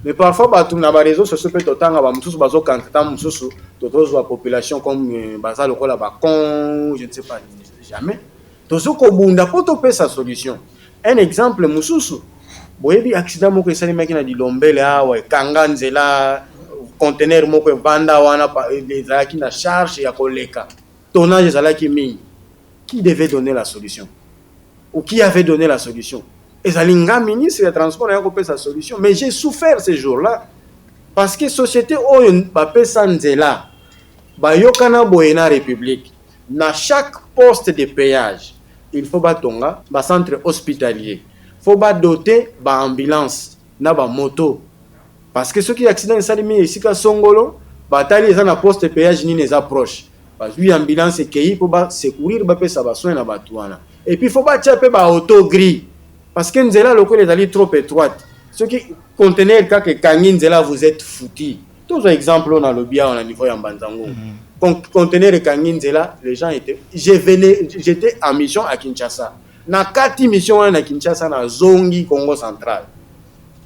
mais parfois batu na ba réseaux sociaux pe totanga ba mususu bazo kantata mususu totozo la population comme baza lokola ba con je ne sais pas jamais tozoko bunda poto pesa solution. Un exemple mususu boyebi accident moko esali makina di lombele awa kanga nzela conteneur moko vanda wana ezalaki na charge ya koleka tonnage ezalaki mingi qui devait donner la solution ou qui avait donné la solution ezalinga ministre ya transport ya kopesa solution. Mais j'ai souffert ces jours-là parce que société oyo bapesa nzela bayokana boye na république na chaque poste de péage il faut batonga ba centre hospitalier, faut ba doter ba ambulance na ba moto parce que ceux qui accident salimi esika songolo batali eza na poste de péage ni les approches parce que ambulance ekei pour ba secourir ba pesa ba soin na batuana. Et puis faut ba tchape ba auto gris parce que nzela loko les ali trop étroite, ceux qui conteneur ka ke kangi nzela vous êtes foutus. Tous exemple on a le bien on a niveau ya Mbanzango. Conteneur kangi nzela, les gens étaient j'étais en mission à Kinshasa. Na kati mission à Kinshasa na zongi Congo central.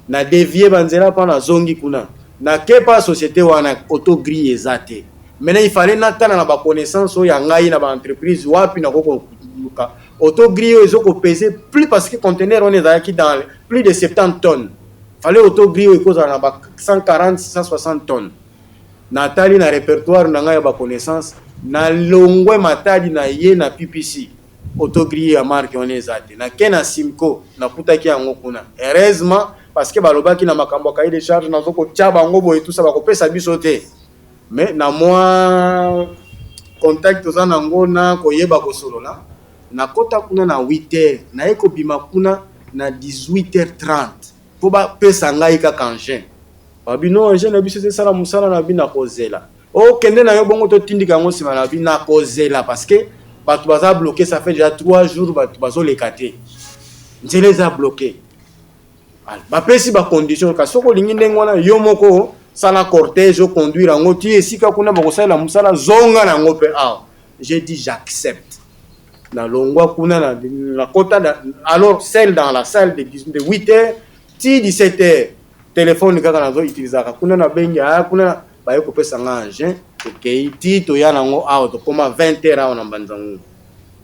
Na dévié banzela pa na zongi kuna. Na kepa société wana auto gris ezate. Maintenant il fallait natana na ba connaissance o ya ngai na ba entreprise wapi na koko luka. Auto gris ezoko peser plus parce que conteneur on est dans plus de 70 tonnes. Fallait auto gris cause na ba 140 160 tonnes. Natali na répertoire na ngai ba connaissance na longwe matadi na ye na PPC. Auto gris ya marque on est zate. Na kena Simco na putaki yango kuna. Heureusement parce que balobaki na makambo kaide de charge na zoko tchaba ngobo et tout ça ba kopesa biso te. Mais na moi contact oza nango na koyeba kosolola na kota kuna na 8h na eko bima kuna na 18h30 po ba pesa ngai kaka engin babino engin na biso c'est sala musala na bina kozela o kende na yo bongo to tindika ngo sima na bina kozela parce que batu baza bloqué ça fait déjà 3 jours batu bazo lekate nzela za bloqué ba pesi ba condition ka soko lingi ndengwana yo moko sala cortège conduire en oti esika kuna bakosala musala zonga na ngope ah j'ai dit j'accepte na longwa kuna na kota alors celle dans la salle de 8h ti 17h téléphone kaka nazo utiliser kuna na bengi ah kuna ba yoko pesa nganje okay ti to ya nango out comme 20h on Mbanzango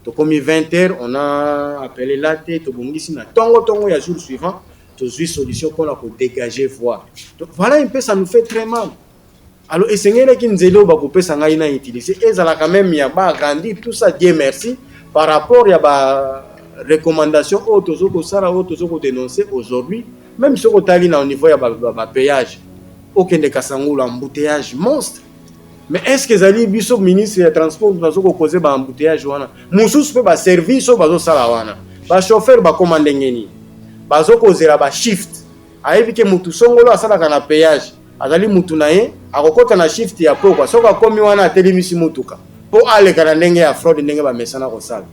to comme 20h on a appelé la tête to bongisi na tongo ya jour suivant tous une solution qu'on a pour dégager voie. Donc voilà un peu ça nous fait très mal. Alors et c'est qui nous aide au couper ça n'a utilisé et ça l'a quand même ya ba grandi tout ça Dieu merci par rapport ya ba recommandation autres autres dénoncer aujourd'hui même ce qu'on tali na au niveau ya ba péage aucun de Kasango embouteillage monstre. Mais est-ce que zali biso ministre ya transport bazo ko causer ba embouteillage wana mususu pe ba service bazo sala wana ba chauffeur ba commander ngeni bazo kozela ba shift ayebike mutu songolo asalaka na péage azali mutu na ye akokota na shift ya poko soka komi wana atelemisi mutuka po aleka na ndenge ya fraud ndenge ba mesana kosala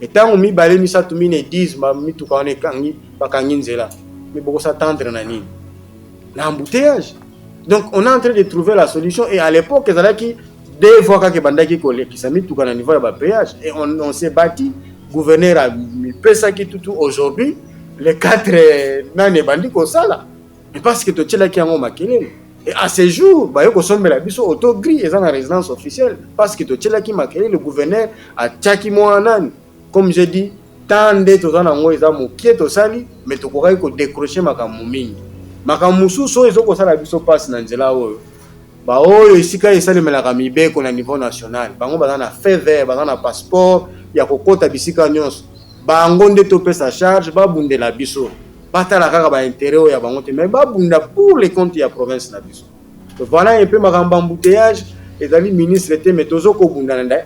etango mi bale misatu mine 10 ba mituka wana kangi bakangi nzela mi boko s'attendre na nini na embouteillage. Donc on est en train de trouver la solution et à l'époque ezalaki deux fois ka bandaki kolekisa mituka na niveau ya ba péage et on s'est battu gouverneur a mi pesa ki tout aujourd'hui les 4 nane bandi ko sala mais parce que to tchela ki yango makelele et à ce jour ba yoko sombela biso auto gris eza na résidence officielle parce que to tchela ki makelele le gouverneur a tchaki mo nani comme je dis tande to zana ngo eza mokie to sali mais to kokai ko décrocher makamu mingi makamu suso ezoko sala biso passe na nzela oyo ba oyo isika esalemela ka mibeko na niveau national bango baza na fait vert baza na passeport ya kokota bisika nyonso bango nde to pesa charge babundela biso batala kaka ba intérêt ya bango te mais babunda pour les comptes ya province na biso. Donc voilà un peu makambo embouteillage ezali ministre te mais tozo ko bundana nda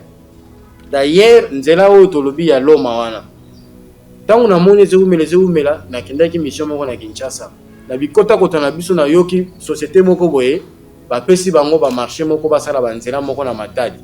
d'ailleurs nzela oyo tolobi ya loma wana tangu na moni zeumela na kendaki mission moko na Kinshasa na bikota kota na biso na yoki société moko boye ba pesi bango ba marché moko basala ba nzela moko na Matadi.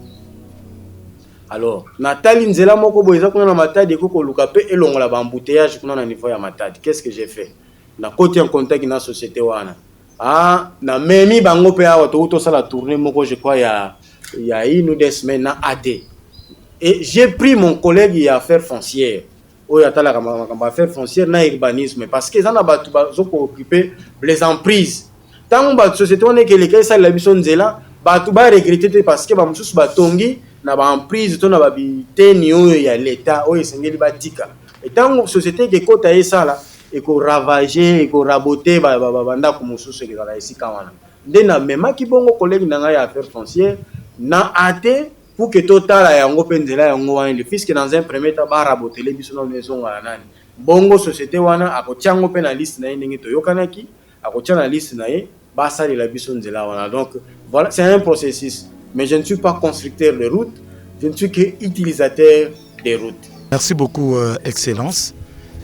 Alors Nathalie nzela moko boye za kuna na Matadi ko luka pe elongola ba embouteillage kuna na niveau ya Matadi. Qu'est-ce que j'ai fait na côté en contact na société wana ah na memi bango pe awa to sala tourner moko je crois il y a une ou deux semaines na AD et j'ai pris mon collègue y affaires foncières oyo atala kama affaires foncières na urbanisme parce que ça na ba zo ko occuper les emprises tant ba société on est que les cas ça la biso nzela ba tu ba regretter parce que ba mususu ba tongi na ba emprise to na ba biteni oyo ya l'état oyo sengeli batika et tant société ke kota esala et ko ravager et ko raboter ba banda ko mususu ke kala esika wana nde na mema ki bongo collègue na nga ya affaires foncières na ate pour que total yango penzela yango wana le fisc dans un premier temps ba raboter les biso na maison wana nani bongo société wana akotiango pe na liste na ye ndenge toyokanaki akotia na liste na ye basalela biso nzela wana. Donc voilà, c'est un processus, mais je ne suis pas constructeur de route, je ne suis que utilisateur des routes. Merci beaucoup Excellence.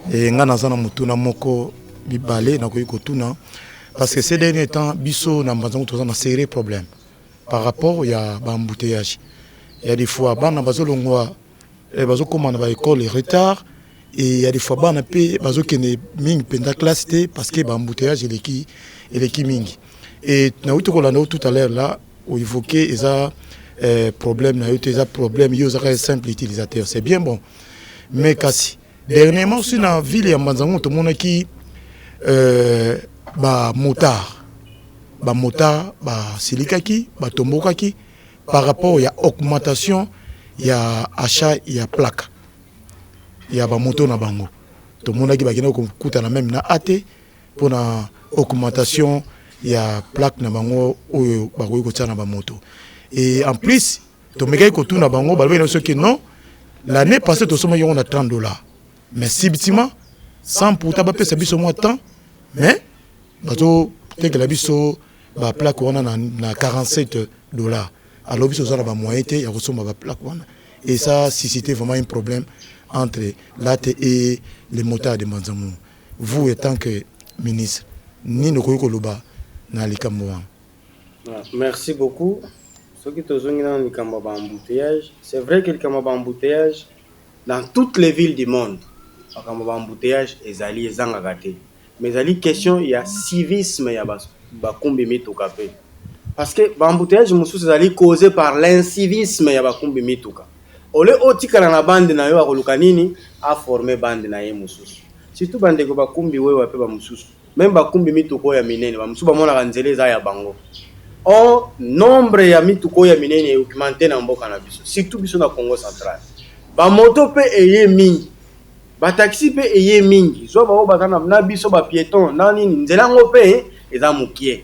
Et nga nazana mutuna moko bibale na koyiko tuna parce que ces derniers temps biso na mbanzango tozana sérieux problème par rapport ya ba embouteillage. Il y a des fois bana bazolongwa bazo komana ba école retard et il y a des fois bana pe bazo kene ming penda classe parce que ba embouteillage eleki mingi. Et na uto kolanda tout à l'heure là où évoquer eza problème na uto eza problème yo za simple utilisateur. C'est bien bon. Mais kasi dernièrement aussi dans la ville ya Mbanzango tout le monde qui ba motard ba silikaki ba tombokaki par rapport à augmentation ya achat ya plaque ya ba moto na bango tout le monde qui ba kina ko kuta na même na até pour na augmentation ya plaque na bango oyo ba ko tia na ba moto. Et en plus to meka ko tuna bango ba bino ce que non l'année passée to soma on a $30. Mais si bâtiment sans pourtant pas payer biso moins temps mais bato peut-être que la biso ba plaque on a na $47 alors biso ça ba moyen té ya kosoma ba plaque on et ça si c'était vraiment un problème entre l'AT et les motards de Mbanzango. Vous étant que ministre ni no koyiko loba na likambo. Merci beaucoup. Ce qui te zongi dans likambo ba embouteillage, c'est vrai que likambo ba embouteillage dans toutes les villes du monde. Comme embouteillage ezali ezanga gâté mais ezali question il y a civisme ya ba kumbi mituka pe parce que embouteillage mususu ezali causé par l'incivisme ya ba kumbi mituka ole otikala na bande na yo akoluka nini a former bande na ye mususu surtout bande ko ba kumbi wewe pe ba mususu même ba kumbi mituko ya minene ba mususu ba mona kanzele za ya bango o nombre ya mituko ya minene augmenté na mboka na biso surtout biso na Congo central ba moto pe eye mingi ba taxi pe eye mingi so ba bazana na biso ba piéton na nini nzela ngo pe eza mukie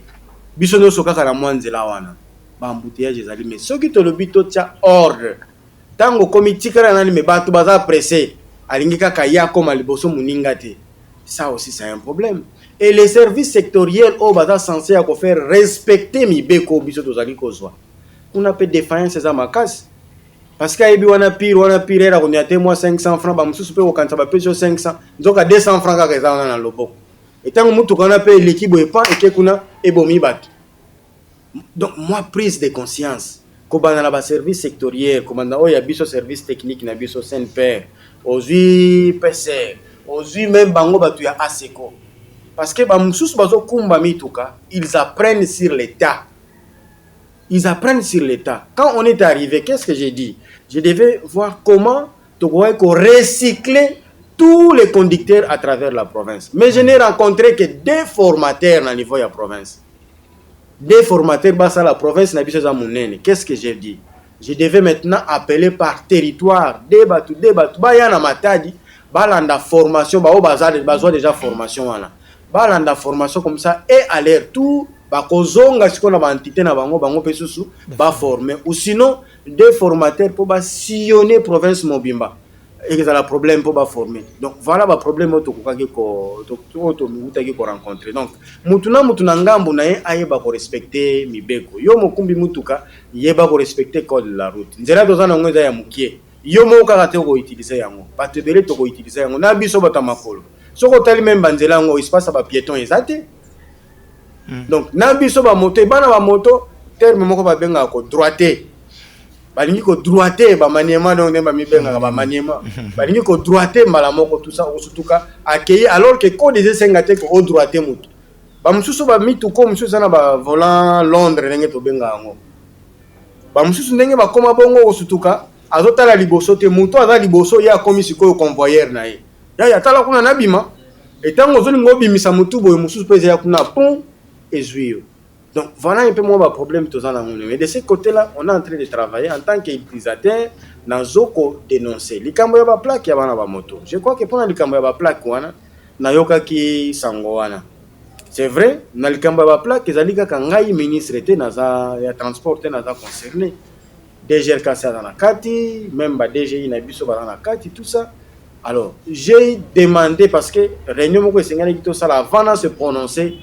biso no sokaka na mwanzela wana ba embouteillage ezali mais soki to lobi to tia ordre tango komitikala nani me bato baza pressé alingi kaka ya koma liboso muninga te ça aussi c'est un problème et les services sectoriels au baza censé à faire respecter mibeko biso tozali kozwa on a peu défaillance za makasi. Parce qu'il y a pire, on a été moi 500 francs, bah, monsieur super au cancer, bah, plus 500, donc à 200 francs qu'à raison dans le lobo. Et tant que nous on a payé l'équipe et pas et qu'on a ebomi bat. Donc moi prise de conscience, comme dans la service sectoriel, comme dans il y a biso service technique, na biso Saint-Père, aujourd'hui PC, aujourd'hui même bango batu ya ASECO. Parce que bah monsieur bazo kumba mituka, ils apprennent sur l'état. Ils apprennent sur l'état. Quand on est arrivé, qu'est-ce que j'ai dit? Je devais voir comment recycler tous les conducteurs à travers la province. Mais je n'ai rencontré que des formateurs au niveau de la province. Des formateurs dans la province. Qu'est-ce que j'ai dit? Je devais maintenant appeler par territoire. Débattu. Bayana matadi. Balanda formation. Bazo déjà formation. Balanda formation comme ça. Et à l'air tout. Bakozonga siko na entité na bango pe susu ba former ou sinon des formateurs pour ba sillonner province Mobimba et que ça la problème pour ba former. Donc voilà ba problème to kokaki ko to mutaki ko rencontrer. Donc mutuna ngambu na ye ayeba ko respecter mibeko yo mokumbi mutuka yeba ko respecter code de la route nzela tozana ngweza ya mukie yo mo kaka te ko utiliser yango ba te bele to ko utiliser yango na biso bata makolo soko tali même banzela ngo espace ba piéton ezate. Donc nabiso ba moto bana ba moto terme moko ba benga ko droité balingi ko droité ba maniema donc ba mi benga ba maniema balingi ko droité mala moko tout ça surtout ka accueillir alors que code des sengate ko droité moto ba mususu ba mitu ko mususu na ba volant Londres ndenge to benga ngo ba mususu ndenge ba koma bongo surtout ka azotala liboso te moto aza liboso ya komisi ko convoyeur na ye ya tala kuna nabima etango zoli ngobi misa mutu boye mususu pese ya kuna pont. Donc voilà un peu moins le problème tous en amont. Mais de ce côté-là, on est en train de travailler en tant qu'utilisateur dans Zoko dénoncer. Les cambrioleurs ba plaque ya bana ba moto. Je crois que pendant les cambrioleurs ba plaque wana na yoka ki sango wana. C'est vrai, na les cambrioleurs ba plaque ezali kaka ngai ministre te naza ya transport te naza concerné. DG kasa dans la kati, même ba DG na biso ba dans la kati tout ça. Alors, j'ai demandé, parce que réunion moko esengani kito sala avant de se prononcer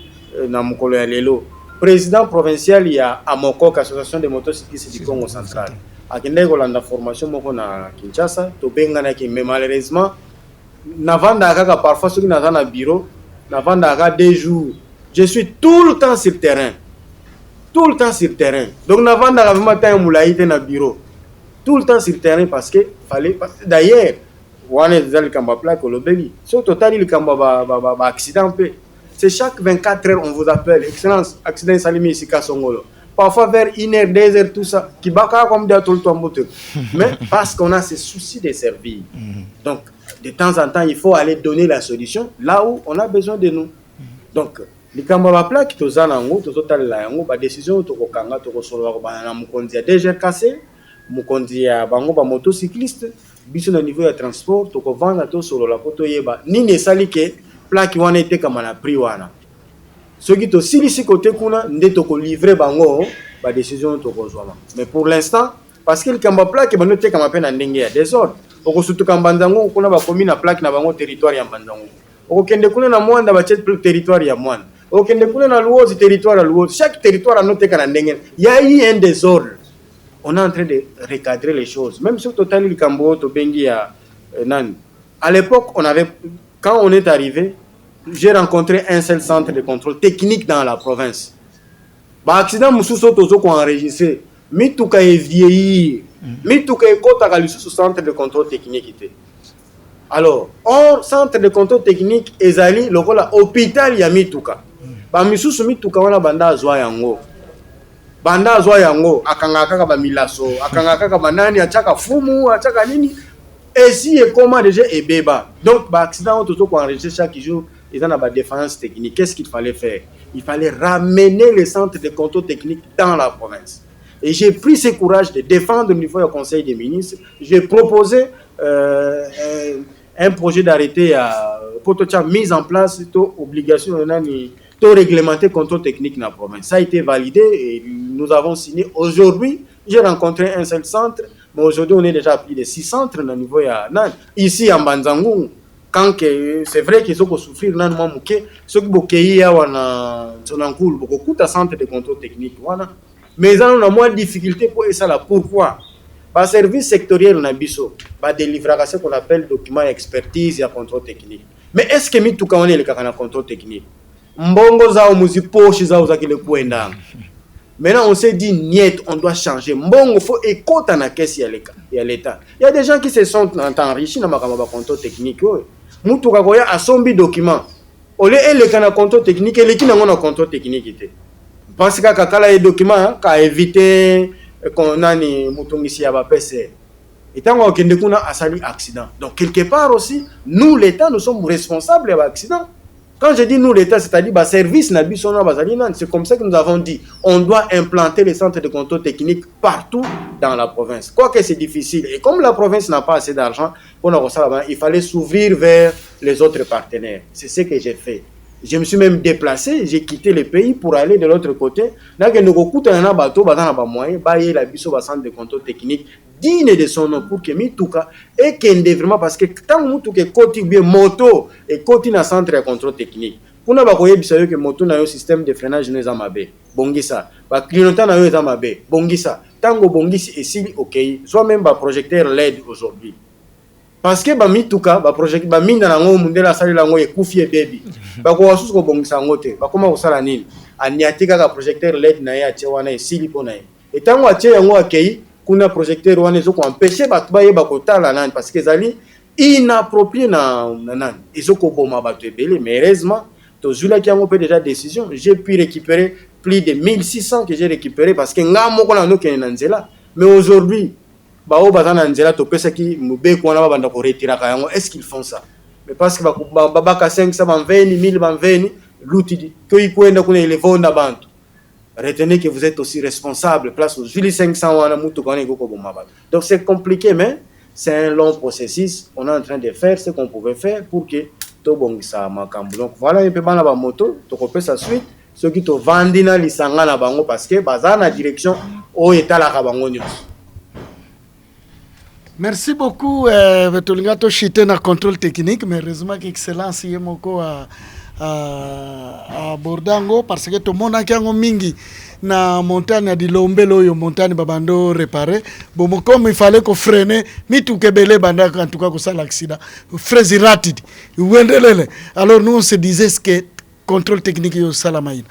dans mon collègue Lelo, président provincial il y a Amokok, association des motocyclistes du Congo central. Akende kolanda formation moko na Kinshasa, to bengana ki, mais malheureusement navanda kaka parfois ceux qui n'ont na bureau, navanda kaka 2 jours. Je suis tout le temps sur terrain. Tout le temps sur terrain. Donc navanda kaka vraiment temps moulaïté na bureau. Tout le temps sur terrain parce que fallait d'ailleurs on est dans le Kamba plaque au Lobeli. Sur total le Kamba accident peu. C'est chaque 24 heures on vous appelle excellence accident salimi ici Kasongolo. Parfois vers 1h, 2h, tout ça, qui baka comme des tout le temps. Mais parce qu'on a ce souci de servir. Donc, de temps en temps, il faut aller donner la solution là où on a besoin de nous. Donc, les Kambaba plaque, tout ça, la décision, tout kanga, tout solo, na mukondi a déjà cassé, mukondi a bango ba motocycliste, biso na niveau de transport, tout vendre tout solo la koto yeba. Ni ne sali ke plaque wana été comme na prix wana. Ce qui est si côté kuna ndeto ko livrer bango ba décision to kozwama. Mais pour l'instant parce que le kamba plaque ba noté comme appel na ndenge ya désordre. Oko surtout kambandango kuna ba commune na plaque na bango territoire ya mbandango. Oko kende kuna na mwanda ba chet territoire ya mwanda. Oko kende kuna na luozi territoire ya luozi. Chaque territoire a noté kana ndenge. Il y a eu un désordre. On est en train de recadrer les choses. Même sur total le kambo to bengi ya nan. À l'époque, on avait quand on est arrivé j'ai rencontré un seul centre de contrôle technique dans la province. Bah accident mususo tozo ko enregistré. Mituka est vieilli. Mituka est kota ka lisusu centre de contrôle technique ité. Alors, on centre de contrôle technique ezali lokola hôpital ya mituka. Ba misusu mituka wana banda azwa yango. Banda azwa yango akanga kaka ba milaso, akanga kaka banani achaka fumu, achaka nini. Et si et comment déjà et beba. Donc ba accident tozo ko enregistré chaque jour. Ils ont la défense technique. Qu'est-ce qu'il fallait faire? Il fallait ramener les centres de contrôle technique dans la province. Et j'ai pris ce courage de défendre au niveau du Conseil des ministres. J'ai proposé un projet d'arrêté pour mise en place obligation de réglementer le contrôle technique dans la province. Ça a été validé et nous avons signé. Aujourd'hui, j'ai rencontré un seul centre, mais aujourd'hui, on est déjà à plus de 6 centres au niveau ici en Banzangoum. Quand c'est vrai qu'ils ont souffrir nan moi muke ceux qui bokeyi ya wana sonankulu beaucoup de centre de contrôle technique wana mais ils ont moins de difficulté pour ça là pourquoi par service sectoriel na biso ba délivrer ce qu'on appelle document expertise et contrôle technique mais est-ce que mi tout quand on est le kana contrôle technique mbongo zao muzi poche zao za kile kuenda maintenant on s'est dit niet on doit changer mbongo faut écouter na caisse ya l'état il y a des gens qui se sont enrichis na makamba contrôle technique mutu kakoya asombi document ole ele kana contrôle technique ele kina ngona contrôle technique ite parce que kakala e document ka éviter konani mutungisi ya ba PC etango okende kuna asali accident donc quelque part aussi nous l'état nous sommes responsables de l'accident. Quand je dis nous l'état c'est-à-dire ba service na biso na bazali nan c'est comme ça que nous avons dit on doit implanter les centres de contrôle technique partout dans la province. Quoique c'est difficile et comme la province n'a pas assez d'argent pour nous ça il fallait s'ouvrir vers les autres partenaires. C'est ce que j'ai fait. Je me suis même déplacé, j'ai quitté le pays pour aller de l'autre côté. Là que nous écoutons na bateau bazana ba moyen ba y la biso ba centre de contrôle technique digne de son nom pour que mituka et kende vraiment parce que tant mutuka koti bien moto et koti na centre de contrôle technique kuna ba koyebisa yo que moto na yo système de freinage no za mabe bongisa ba clignotant na yo za mabe bongisa tango bongisi esili OK soit même ba projecteur LED aujourd'hui parce que ba mituka ba project ba minda na ngo mundela sali la ngo ekufi baby ba ko wasusu ko bongisa ngote ba koma usala nini aniatika ka projecteur LED na ya chewana esili pona et tango atie yango akei kuna projecteur wana zo ko empêcher batu ba yeba ko tala nani parce que zali inapproprié na nani ezoko boma batu ebele mais heureusement to zula ki yango peut déjà décision j'ai pu récupérer plus de 1600 que j'ai récupéré parce que nga moko na nokene na nzela mais aujourd'hui ba o bazana nzela to pesa ki mubeko wana banda ko retira ka yango est-ce qu'ils font ça mais parce que ba ka 500 ban 20000 ban 20 l'outil ko ikwenda kuna ile vonda bantu. Retenez que vous êtes aussi responsable place aux 500 wana mutu kone ko bomaba. Donc c'est compliqué mais c'est un long processus. On est en train de faire ce qu'on pouvait faire pour que to bongisa makambu. Donc voilà un peu bana ba moto to kopesa sa suite ceux qui to vandina lisanga na bango parce que bazana direction o etala ka bango nyos. Merci beaucoup. Tolingato chite na contrôle technique, mais heureusement qu'excellence y moko à Bordango parce que tout le monde a kiango mingi na montagne di Lombelo yo montagne babando réparé. Bon comme il fallait qu'on freine, mi tout kebele banda en tout cas que ça l'accident. Fraise rapide. Alors nous on se disait ce que contrôle technique yo salamaïn.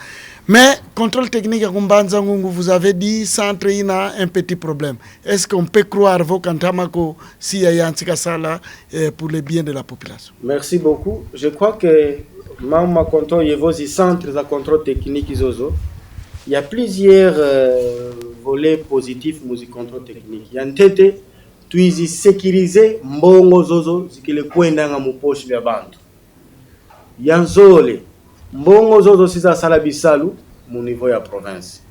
Mais contrôle technique à Kumbanzangungu, vous avez dit centre il a un petit problème. Est-ce qu'on peut croire vos kantamako s'il y a un sala pour le bien de la population? Merci beaucoup. Je crois que Mama contrôle y vos centres de contrôle technique isozo. Il y a plusieurs volets positifs musique contrôle technique. Il y a un tete tuizi sécuriser mbongo zozo zikile kwenda nga muposhi vya bantu. Yanzole mbongo zozo siza sala bisalu mu niveau ya province.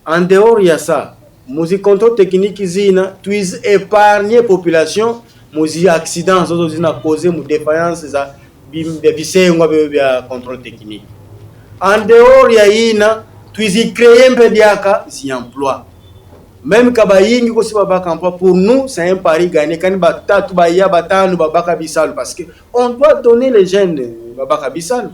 En dehors ya ça, musique contrôle technique zina tuizi épargner population muzi accident zozo zina causer mu défaillance za bisengo bya contrôle technique. En dehors ya ina tuizi créer un peu diaka si emploi. Même kaba yingi ko si babaka emploi pour nous c'est un pari gagné kan batatu ba ya batanu babaka bisalu parce que on doit donner les jeunes babaka bisalu.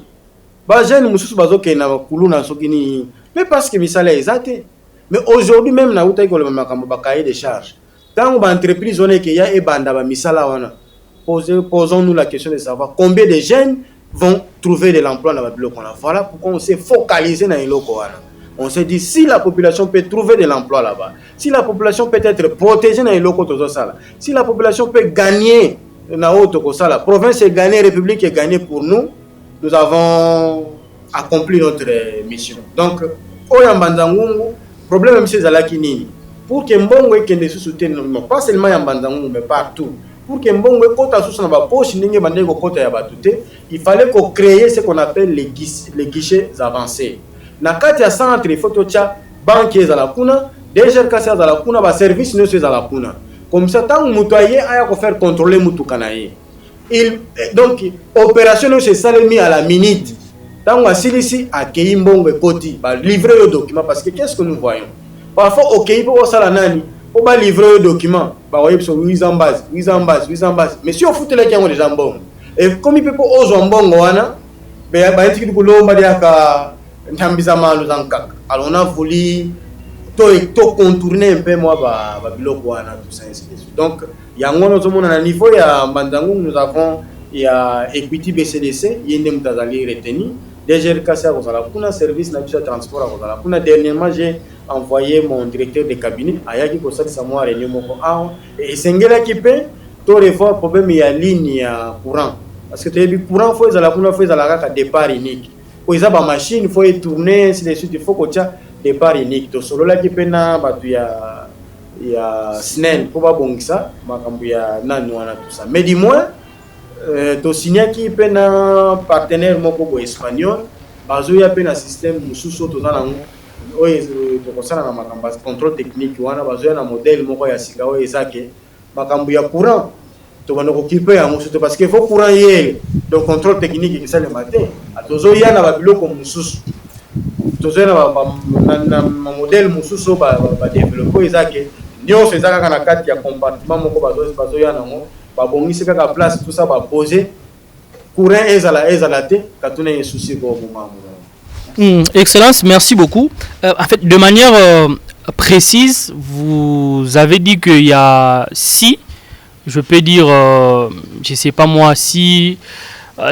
Ba jeunes mususu bazoke na kuluna sokini mais parce que bisala ezate. Mais aujourd'hui même na uta ikolo makambo bakaye de charge. Tant ba entreprise on est que ya e banda ba misala wana. Posons-nous la question de savoir combien de jeunes vont trouver de l'emploi dans la ville. Voilà pourquoi on s'est focalisé dans les locaux. On s'est dit, si la population peut trouver de l'emploi là-bas, si la population peut être protégée dans les locaux, si la population peut gagner dans la province est gagnée, la République est gagnée pour nous, nous avons accompli notre mission. Donc, le problème même c'est Zalaki pour que Mbongo ait des soutiennent, pas seulement Yambanzangungu, mais partout. Pour que Mbongo ait kota sous na poche, il fallait qu'on crée ce qu'on appelle les guichets avancés. Na kati ya centre il faut que banque za la kuna déjà kasi za la kuna ba service no za la kuna comme ça tant mutoyer aya ko faire contrôler mutukanaye il donc opération no c'est salemi à la minute tant asilisi akei Mbongo ekoti ba livrer le document parce que qu'est-ce que nous voyons parfois okei po sala nani po ba livrer le document ba voyez sur 8 en base mais si on fout les gens déjà Mbongo et comme il peut pas ozo Mbongo wana ba etiki kulomba diaka. Alors on a voulu contourner un peu moi biloko wana tout ça. Donc il y a un niveau ya Mbandangu nous avons il y a Equity BCDC yende mutazali retenu déjà kasa kozala kuna service na bisa transport kozala kuna dernièrement j'ai envoyé mon directeur de cabinet ayaki kosali sa moi réunion moko et sengela kipe to revoir problème ya ligne ya courant parce que tu courant faut ezala kuna faut ezala ka départ unique. Il a machine, il faut y tourner, si il faut qu'il y ait des départ unique. Donc, solo là qui peut y a snell, pour pas bon ça, il y a tout ça. Mais dis-moi, tu signes qui peut un partenaire espagnol, il y a un système de sous-sauto dans le contrôle technique, il y a un modèle qui est courant. Parce qu'il faut courant le contrôle technique qui c'est le matin. Atozo ya na babiloko mususu. Tozo na modèle mususu ba développer ezake. Nyonso ezaka na kati ya compartiment moko bazo ya nango. Ba bongisi kaka place tout ça ba poser. Courant ezala te katuna un souci ko moment. Excellence, merci beaucoup. En fait, de manière précise, vous avez dit qu'il y a 6 je peux dire, je ne sais pas moi, 6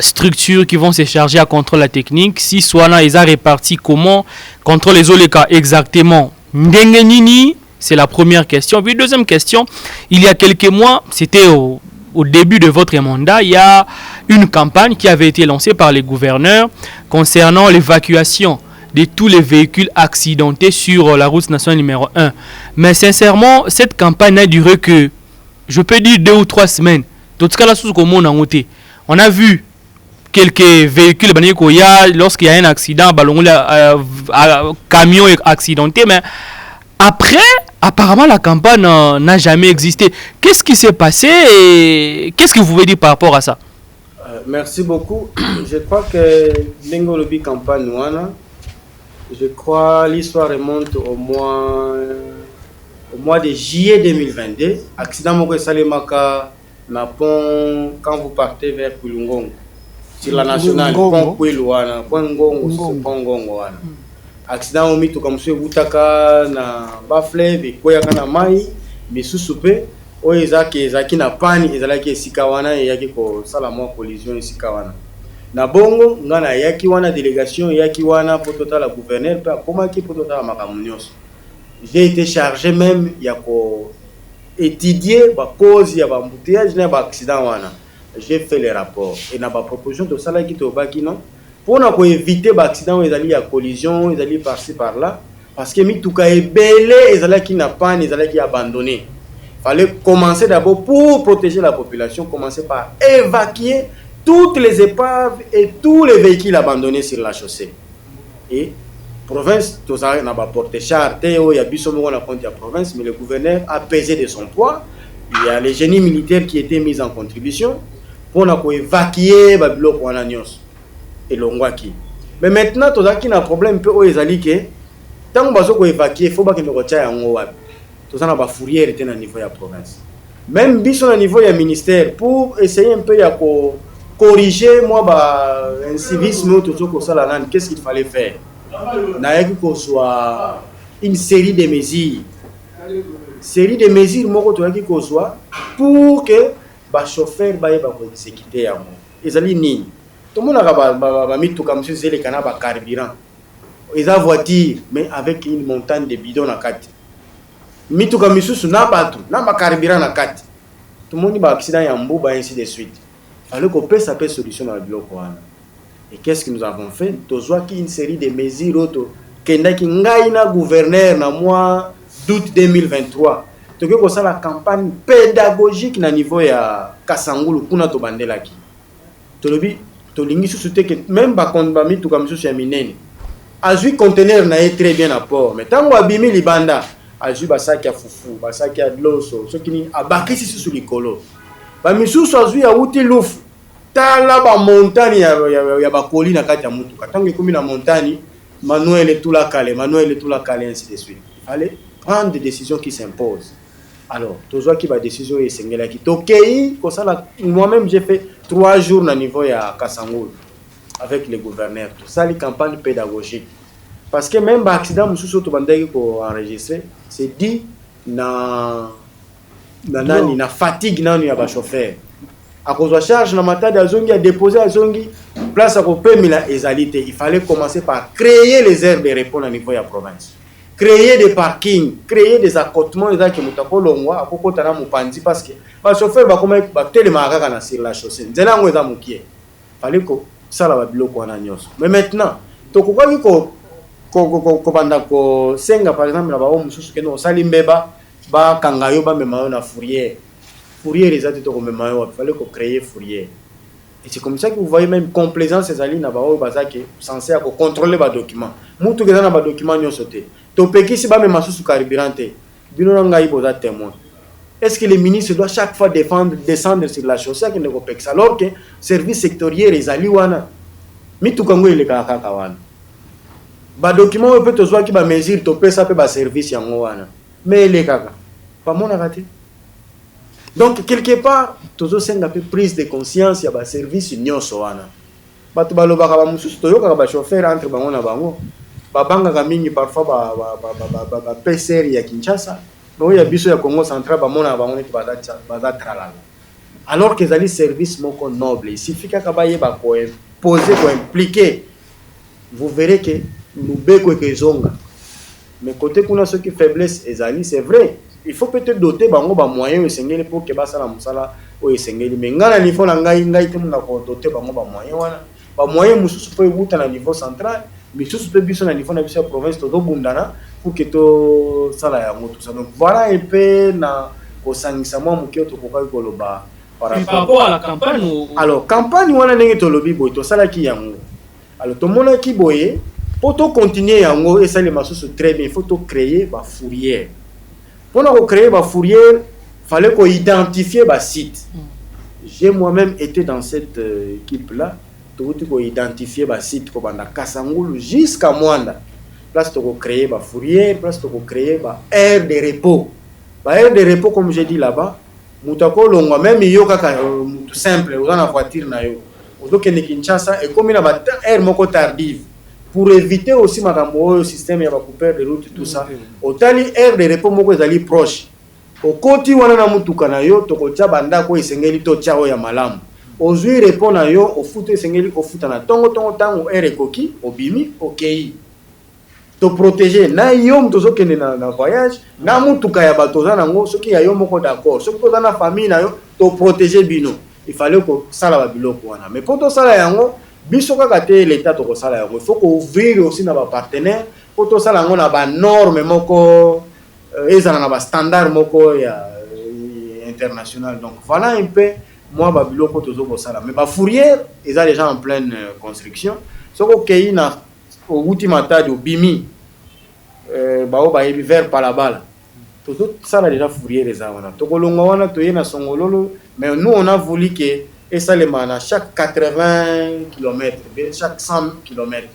structures qui vont se charger à contrôler la technique. Si soit là, ils ont réparti comment contrôler les OLECA exactement. Ndengenini, c'est la première question. Puis deuxième question, il y a quelques mois, c'était au début de votre mandat, il y a une campagne qui avait été lancée par les gouverneurs concernant l'évacuation de tous les véhicules accidentés sur la route nationale numéro 1. Mais sincèrement, cette campagne n'a duré que je peux dire 2 ou 3 semaines. Dans tout cas, on a vu quelques véhicules lorsqu'il y a un accident, camion accidenté, mais après, apparemment, la campagne n'a jamais existé. Qu'est-ce qui s'est passé et qu'est-ce que vous pouvez dire par rapport à ça? Merci beaucoup. Je crois que Lengo Lobby campagne, je crois l'histoire remonte au moins au mois de juillet 2022, accident moko salemaka na pont quand vous partez vers Kulungongo sur la nationale, pont Kwiluana, pont Ngongo wana. Accident au mituka msu butaka na bafleve koyaka na mai misusu pe oyo ezaki na pani ezalaki esika wana eyaki ko sala mwa collision esika wana. Na bongo ngana yaki wana délégation yaki wana pour totala gouverneur pe akomaki pour totala makambo nyonso. J'ai été chargé même ya ko étudier ba cause ya ba embouteillage na ba accident wana. J'ai fait les rapports et na ba proposition de sala ki to baki non pour na ko éviter ba accident ezali ya collision ezali par-ci par-là parce que mituka ebele ezalaki na panne ezalaki abandonné. Fallait commencer d'abord pour protéger la population, commencer par évacuer toutes les épaves et tous les véhicules abandonnés sur la chaussée. Et province, tout ça n'a pas porté char, il y a bisomo na compte la province, mais le gouverneur a pesé de son poids. Il y a les génies militaires qui étaient mis en contribution pour évacuer Babylone pour Ananios et Longwaki. Mais maintenant, tout ça qui a un problème peu aux alliés, tant que vous évacuer, il faut pas que nous retirions en haut. Tout ça n'a pas fourrière était au niveau de la province. Même biso au niveau du ministère pour essayer un peu de corriger moi un civisme tout ça ça la qu'est-ce qu'il fallait faire. Na yaki ko soit une série de mesures. Série de mesures moko to yaki ko soit pour que ba chauffeur ba sécurité ya mo. Ezali nini? Tout le monde a mis tout comme si c'était le canal ba carburant. Ils ont voiture mais avec une montagne de bidons na kati. Mituka misusu na batu na makaribira na kati tout le monde ba accident ya mbuba ainsi de suite fallait qu'on peut saper solution dans le bloc wana. Et qu'est-ce que nous avons fait? Tozwa ki une série de mesures auto kenda ki ngai na gouverneur na mois d'août 2023 toke ko sala campagne pédagogique na niveau ya Kasangulu kuna to bandelaki tolobi tolingi susu te que même ba konba mituka misusu ya minene azui conteneur na est très bien à port mais tango abimi libanda azui basaki ya fufu basaki ya loso soki ni abakisi susu likolo ba misusu azui ya uti lufu tala ba montagne ya bakoli na kati ya mutuka tango ekomi na montagne manuel et tout la calé ainsi de suite. Il fallait prendre des décisions qui s'imposent. Alors tozwa ki ba décision esengela ki tokei ko sala moi-même j'ai fait 3 jours na niveau ya Kasangulu avec les gouverneurs tout ça les campagnes pédagogiques. Parce que même l'accident mususu to bandaki ko enregistrer c'est dit na fatigue nanu ya ba chauffeur à cause de charge na matadi azongi a déposer azongi place à kopemila ezalité. Il fallait commencer par créer les aires de repos au niveau de la province, créer des parkings, créer des accotements et qui mutako longwa akoko tana mupandi parce que ba chauffeur ba comme ba télémaraka na sur la chaussée nzela ngo eza mukie fallait ko sala ba biloko na nyonso. Mais maintenant tokoki ko banda ko senga par exemple na ba o mususu keno sali mbeba ba kangayo ba memayo na fourrière les autres to memayo fallait ko créer fourrière. Et c'est comme ça que vous voyez même complaisance ces alliés na ba o bazaki censé à contrôler ba document mutu ke na ba document nyonso te to peki si ba mema susu carburante bino nga ibo za témoin. Est-ce que le ministre doit chaque fois descendre sur la chaussée que ne ko peki alors que service sectoriel les alliés wana mitu kango ile kaka wana ba document peut tozwa ki ba mesure to pesa pe ba service yango wana mais les kaka pas mon raté. Donc quelque part tozo senga pe prise de conscience ya ba service nyonso wana batu balobaka ba mususu toyoka ba chauffeur entre bango na bango ba banga ka mingi parfois ba PCR ya Kinshasa no ya biso ya Congo central ba mona bango net ba tralala alors que les services moko noble il suffit ka ba yeba ko poser ko impliquer vous verrez que nous beko que zonga mais côté kuna ceux qui faiblesse ezali c'est vrai il faut peut-être doter bango ba moyens esengeli pour que basala musala o esengeli mais ngana niveau na ngai te muna ko doter bango ba moyens wana ba moyens mususu po ebuta na niveau central mais susu pe biso na niveau na biso province to bundana pour que to sala ya moto ça. Donc voilà un peu na ko sangisa mo mukio to ko ko loba par rapport à la campagne. Alors campagne wana ndenge to lobi boy to sala ki yango alors to mona ki boye pour to continuer yango et ça les masusu très bien il faut to créer ba fourrière. Pour nous créer ma fourrière, il fallait qu'on identifie ma site. J'ai moi-même été dans cette équipe-là, pour identifier ma site comme on a Kasangulu jusqu'à Mwanda. Place pour créer ma fourrière, place pour créer ma aire de repos. Aire de repos, comme j'ai dit là-bas, Moutako Longa, même yo kaka simple, on a la voiture na yo. Ozo kende Kinshasa et comme il y a aire moko tardive pour éviter aussi makambo système ya ba couper de route tout ça. Otali aire de repos moko ezali proche. Okoti wana na mutuka na yo tokotia bandako esengeli to tiao ya malamu. Ozui repos na yo ofuta esengeli ofuta na tongo tango aire koki obimi okei. To protéger na yom tozo kende na voyage na mutuka ya batoza nango soki ya yo moko d'accord soki toza na famille na yo to protéger bino il fallait que ça la biloko wana mais pour to sala yango biso kaka te l'état to sala yango il faut qu'on ouvrir aussi na ba partenaire pour to sala yango na ba norme moko ezana na ba standard moko ya international donc voilà un peu moi ba biloko tozo ko sala mais ba fourrière ils ont déjà en pleine construction soko kei na au ultime stade au bimi bao ba yebi vers palabala tout ça là déjà fourrière les wana to kolonga wana to yena songololo mais nous on a voulu que et ça les mana chaque 80 km chaque 100 km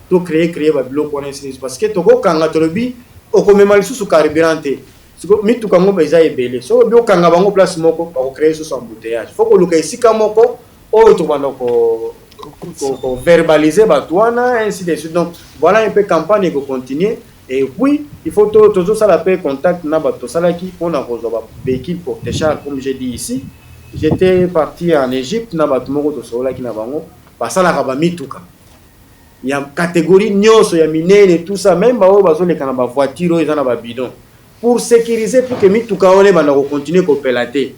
to créer ba bloc on est parce que to ko kanga to lobi o ko memali sous carburante siko mitu kango beza ebele so bio kanga bango place moko ba ko créer sous embouteillage faut ko luka isika moko o to bana ko verbaliser batouana ainsi de suite donc voilà un peu campagne qui continue et puis il faut toujours ça la paix contact na bato salaki on a rejoint véhicule pour téchar comme j'ai dit ici j'étais parti en Égypte na bato moko to sola ki na bango basala ka ba mituka il y a catégorie nyonso ya minene tout ça même ba o bazo le kana ba voiture ils en a ba bidon pour sécuriser pour que mituka on bana ko continuer ko pelater.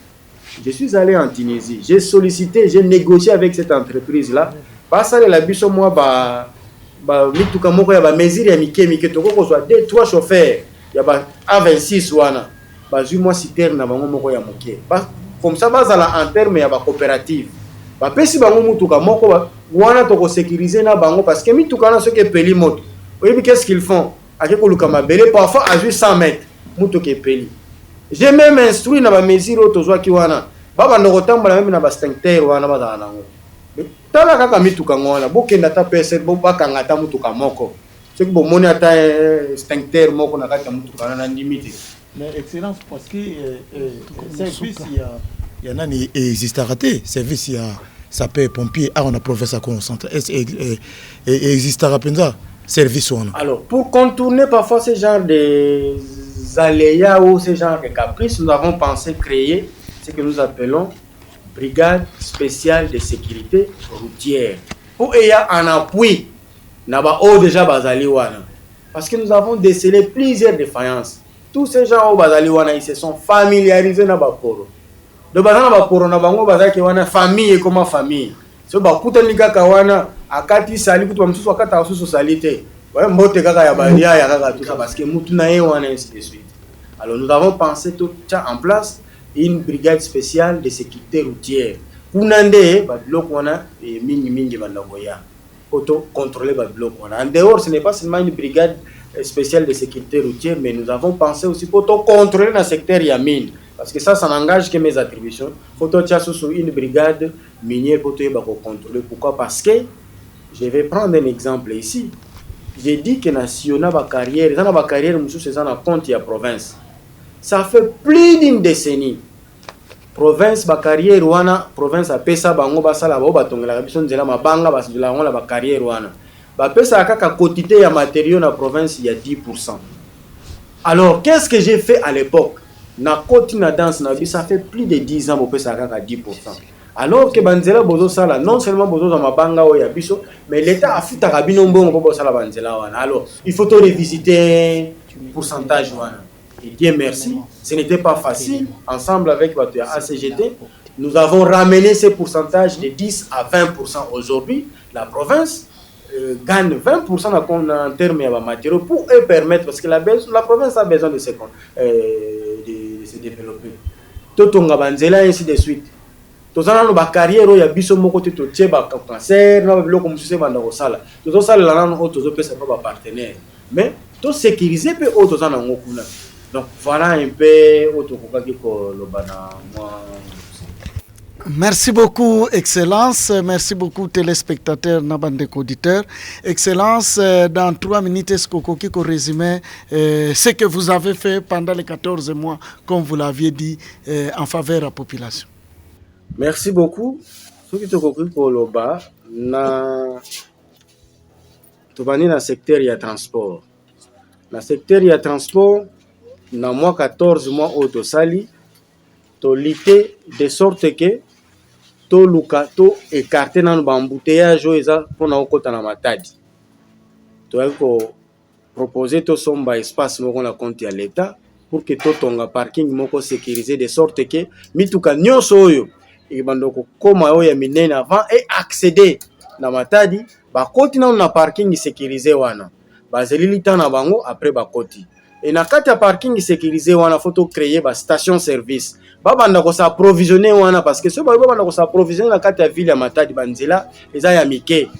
Je suis allé en Tunisie, j'ai sollicité, j'ai négocié avec cette entreprise-là. Parce que la biso moi mituka moko ya ba mesure ya mike toko ko soit 2-3 chauffeurs ya ba A26 wana. Ba ju moi citerne na bango moko ya moke. Comme ça bazala en terme ya ba coopérative. Ba pesi bango mutuka moko wana toko sécuriser na bango parce que mituka na soki peli moto. Oyebi qu'est-ce qu'ils font? Akeko luka mabele parfois à 800 mètres mutuka peli. J'ai même instruit na ba mesure autozwa ki wana baba ndoko tambola même na ba stincteur wana bazala nango tala kaka mituka ngwana bokenda ta pese bo bakanga ta mutuka moko soki bomoni ata stincteur moko na kati ya mutuka na limite mais excellence parce que service il y a nani existe raté service il y a sapeur pompier on a professeur concentré existe rapenza service on alors pour contourner parfois ce genre de aléas ou ce genre de caprices, nous avons pensé créer ce que nous appelons brigade spéciale de sécurité routière. Pour y avoir un appui, déjà bazali wana. Parce que nous avons décelé plusieurs défaillances. Tous ces gens au bazali wana, ils se sont familiarisés na baporo. De bazana baporo na bango bazaki wana famille comme famille. So bakuta nikaka wana akati sali kutu msusu akata ususu salite. Ouais, mbote kaka ya balia ya kaka tout ça parce que mutu na ye wana ainsi de suite. Alors nous avons pensé tout ça en place une brigade spéciale de sécurité routière. Kunande ba bloc wana mingi bandagoya. Auto contrôler ba bloc wana. En dehors ce n'est pas seulement une brigade spéciale de sécurité routière mais nous avons pensé aussi pour contrôler le secteur ya mine parce que ça n'engage que mes attributions. Faut sur une brigade minière pour contrôler pourquoi parce que je vais prendre un exemple ici. J'ai dit que national ba carrière, ça na ba carrière musu c'est ça na compte ya province. Ça fait plus d'une décennie. Province ba carrière wana, province a pesa bango basala ba batongela biso nzela mabanga basila ngona ba carrière wana. Ba pesa kaka quantité ya matériaux na province il y a 10%. Alors, qu'est-ce que j'ai fait à l'époque? Na koti na danse na bi ça fait plus de 10 ans ba pesa kaka 10%. Alors que banzela bozo sala non seulement bozo za mabanga o ya biso mais l'état a futa kabino mbongo pour sala banzela wana. Alors il faut revisiter pourcentage wana. Et Dieu merci, ce n'était pas facile ensemble avec votre ACGT, nous avons ramené ces pourcentages de 10 à 20% aujourd'hui. La province gagne 20% en termes de matériaux pour eux permettre parce que la province a besoin de se développer. Totonga banzela ainsi de suite. Tozana no ba carrière ya biso moko te to tieba cancer na biloko mususe banda ko sala tozo sala la nano tozo pesa pa ba partenaire mais to sécuriser pe o tozana ngokuna donc voilà un peu auto kokaki ko lobana moi Merci beaucoup, Excellence. Merci beaucoup, téléspectateurs, Nabandek auditeurs. Excellence, dans 3 minutes, est-ce qu'on résume ce que vous avez fait pendant les 14 mois, comme vous l'aviez dit, en faveur de la population? Merci beaucoup. Ce qui est compris pour le bas, dans le secteur, il y a transport. Dans le secteur, il y a transport. Dans moi 14 mois au Tosali, to lité de sorte que to luka to écarté dans l'embouteillage pour na okota na matadi. To ko proposer to somba espace moko na compte ya l'État pour que to tonga parking moko sécurisé de sorte que mituka nyonso oyo e bandoko koma oyo ya minene avant et accéder na matadi ba koti na parking sécurisé wana. Bazeli na bango après ba koti. Et na kati ya parking sécurisé wana photo créer ba station service ba banda ko s'approvisionner wana parce que so ba banda ko s'approvisionner na kati ya ville ya Matadi banzela eza ya mike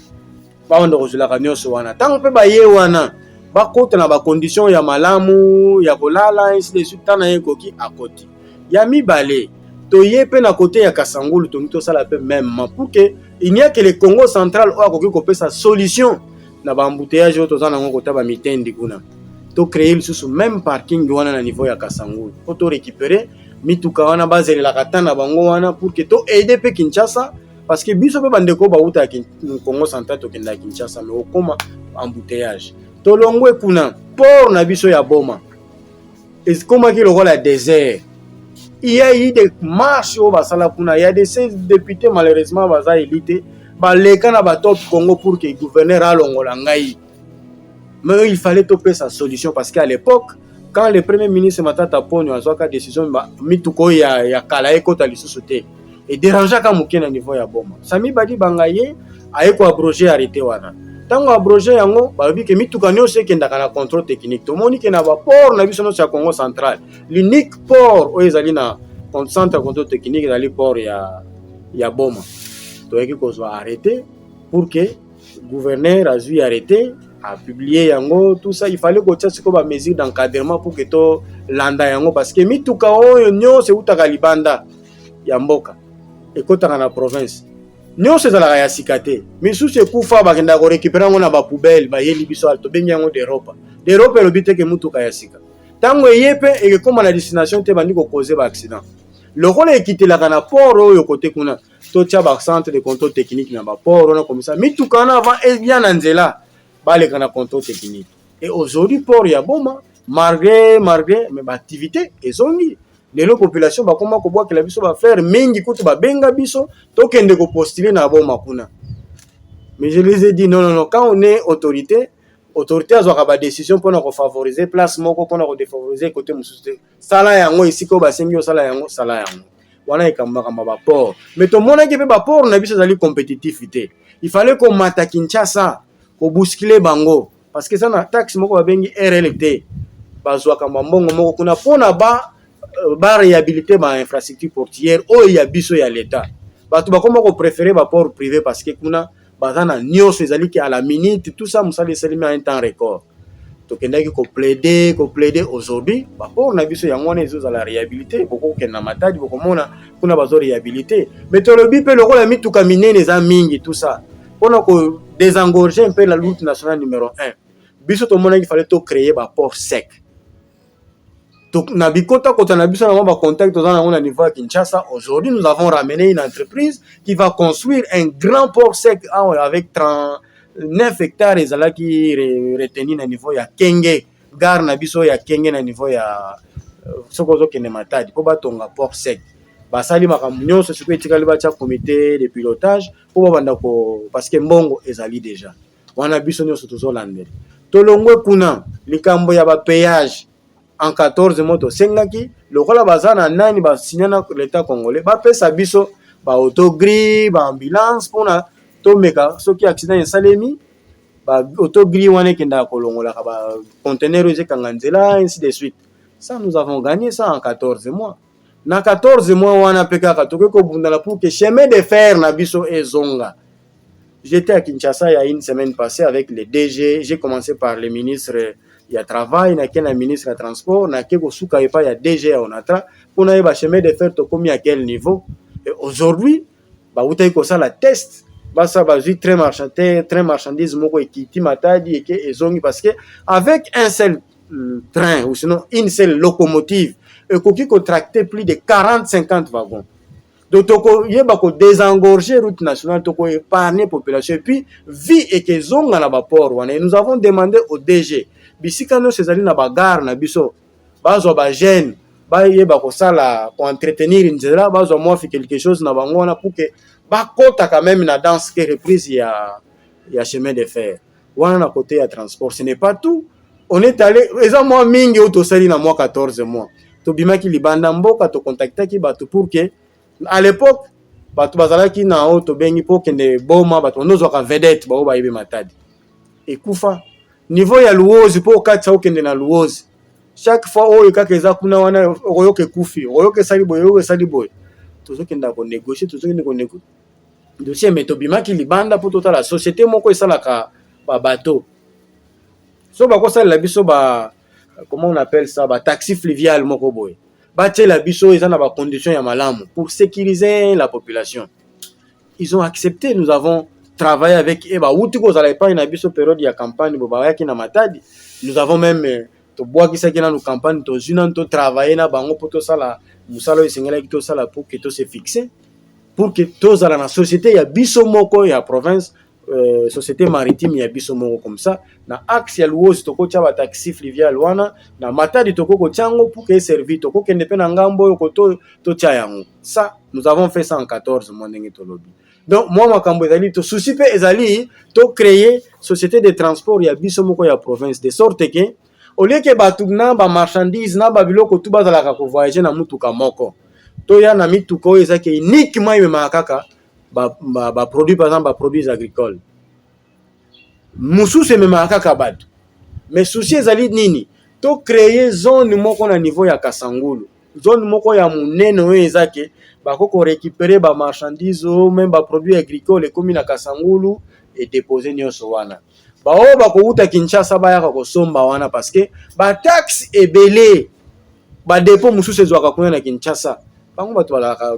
ba banda ko zula kanyoso wana tango pe ba ye wana ba kota na ba condition ya malamu ya kolala ainsi de suite tana yekoki akoti ya mibale to ye pe na côté ya Kasangulu to mito sala pe même pour que il n'y a que le Congo central o akoki ko pesa solution na ba embouteillage to zana ngo kota ba mitendi kuna to créer le même parking wana na niveau ya Kasangulu pour to récupérer mituka wana bazela katana bango wana pour que to aider pe Kinshasa parce que biso pe bandeko ba uta Congo central to kenda Kinshasa mais okoma embouteillage to longwe kuna port na biso ya Boma est comme qui le la désert il y a eu des marches au basala kuna il y a des députés malheureusement baza élité ba leka na ba top Congo pour que gouverneur alongola ngai. Mais il fallait topper sa solution parce qu'à l'époque, quand le premier ministre Matata Ponyo a fait décision, mituko ya kalae kota lisusote et dérangeait quand mouken à niveau ya Boma. Sami badi bangaye a ko abroger arrêté wana. Tango abroger yango ba bi ke mituka nyo se kenda kana contrôle technique. To moni ke na ba port na biso no sa Congo central. L'unique port o ezali na centre contrôle technique dans le port ya Boma. To eki ko so arrêté pour que gouverneur a dû arrêter a publié yango tout ça il fallait que tu aies des mesures d'encadrement pour que to landa yango parce que mituka oyo nyo se utaka libanda ya mboka et kota na province nyo se zala ya sikate mais sous ce coup fa ba kenda ko récupérer ngo na ba poubelle ba yeli biso alto bengi yango d'Europe le but que mutuka ya sika tango yepe et comme na destination te bandi ko causer ba accident le rôle est quitter la kana port oyo côté kuna to tia ba centre de contrôle technique na ba port on comme ça mituka na avant et bien nzela les contrôle technique. Et aujourd'hui, pour ya Boma, malgré mais l'activité ils ont mis les populations ba comment ko bois que la biso va faire mingi kutu ba benga biso to kende ko postuler na Boma kuna. Mais je les ai dit non quand on est autorité a ba décision pour nous favoriser place moko pour nous défavoriser côté mususu. Sala yango ici ko ba sengi sala yango wana ikamba ba port. Mais to mona ke ba port na biso zali compétitivité. Il fallait qu'on mata Kinshasa ko bousculer bango parce que ça na taxe moko ba bengi RLT bazwa kamba mbongo moko kuna pona ba réhabiliter ba infrastructure portière o ya biso ya l'état batu ba koma ko préférer ba port privé parce que kuna bazana nyonso ezali ki à la minute tout ça musali selimi en temps record to kendaki ko plaider aujourd'hui ba port na biso yango na ezo la réhabiliter boko kena matadi boko mona kuna bazo réhabiliter mais to lobi pe lokola mituka minene za mingi tout ça on a désengorger un peu la route nationale numéro 1. Biso to mona il fallait to créer ba port sec. Donc na bikota kota na biso na ba contact dans na niveau à Kinshasa. Aujourd'hui, nous avons ramené une entreprise qui va construire un grand port sec avec 39 hectares ezala qui retenu na niveau ya Kenge. Gare na biso ya Kenge na niveau ya sokozo kene Matadi po ba tonga port sec. Basali makambo nyonso siko etikali ba tia comité de pilotage pour banda ko parce que mbongo ezali déjà wana biso nyonso tozolandela tolongwe kuna likambo ya ba péage en 14 moto sengaki lokola bazana nani ba signana l'état congolais ba pesa biso ba autogri ba ambulance pona to meka soki accident esalemi ba autogri wana kenda kolongola ba conteneur ezekanga nzela ainsi de suite. Ça nous avons gagné ça en 14 mois. Na 14 mois wana peka katoke ko bundala pour que chemin de fer na biso ezonga. J'étais à Kinshasa il y a une semaine passée avec les DG, j'ai commencé par le ministre il y a travail na ken ministre de transport na ke ko suka epa ya DG ya onatra pour na ba chemin de fer to komi à quel niveau Et aujourd'hui, bah vous avez ça la test. Bah ça va juste très marchandise moko ekiti matadi et que ezongi parce que avec un seul train ou sinon une seule locomotive et qui contracter plus de 40-50 wagons. Donc toko yeba ko désengorger route nationale, toko épargner population et puis vie et que zonga na ba port wana. Nous avons demandé au DG bisika no cezali na bagarre na biso bazo ba jeune ba yeba ko sala ko entretenir nzela bazo moi fait quelque chose na bango na pour que ba kota quand même na dans ce reprise il y a chemin de fer wana na côté ya transport. Ce n'est pas tout, on est allé eza moi mingi auto sali na moi 14 mois to bimaki libanda mboka to contactaki bato pour que à l'époque bato bazalaki na auto bengi pour que ne boma bato nozwaka vedette ba ba yebe matadi ekufa niveau ya luozi pour katsa okende na luozi chaque fois oyo kaka eza kuna wana oyoke kufi oyoke sali boy tozokenda ko négocier tozokenda ko négocier dossier mais tobimaki libanda pour tota la société moko esalaka ba bateau so bakosala la biso ba comment on appelle ça ba taxi fluvial moko boy batie la biso eza na ba conditions ya malamu pour sécuriser la population. Ils ont accepté. Nous avons travaillé avec eux. Outi ko zala pa na biso période ya campagne bo ba yaki na matadi. Nous avons même to bois qui sa na nos campagne to zuna to travailler na bango pour to sala musalo esengela ki to sala pour que to se fixer pour que to zala na société ya biso moko ya province société maritime ya biso moko comme ça na axe ya luozi toko tia ba taxi fluvial wana na matadi toko ko tiango pour que servi toko kende pe na ngambo yo ko to tia yango. Ça nous avons fait ça en 14 mois ndenge to lobby. Donc moi makambo ezali to souci pe ezali to créer société de transport ya biso moko ya province de sorte que au lieu que batu na ba marchandise na ba biloko tout bazalaka ko voyager na mutuka moko to ya na mituka oyo ezaki uniquement yema kaka ba produit par exemple ba produits agricoles mususu emema kaka bato mais souci ezali nini to créer zone moko na niveau ya Kasangulu zone moko ya munene oyo ezake bakoko récupérer ba marchandises ou même ba produits agricoles comme na Kasangulu et déposer nyonso wana ba o bakouta Kinshasa bayaka ko somba wana parce que ba taxe ebele ba dépôt mususu ezwaka kuna na Kinshasa bango bato balaka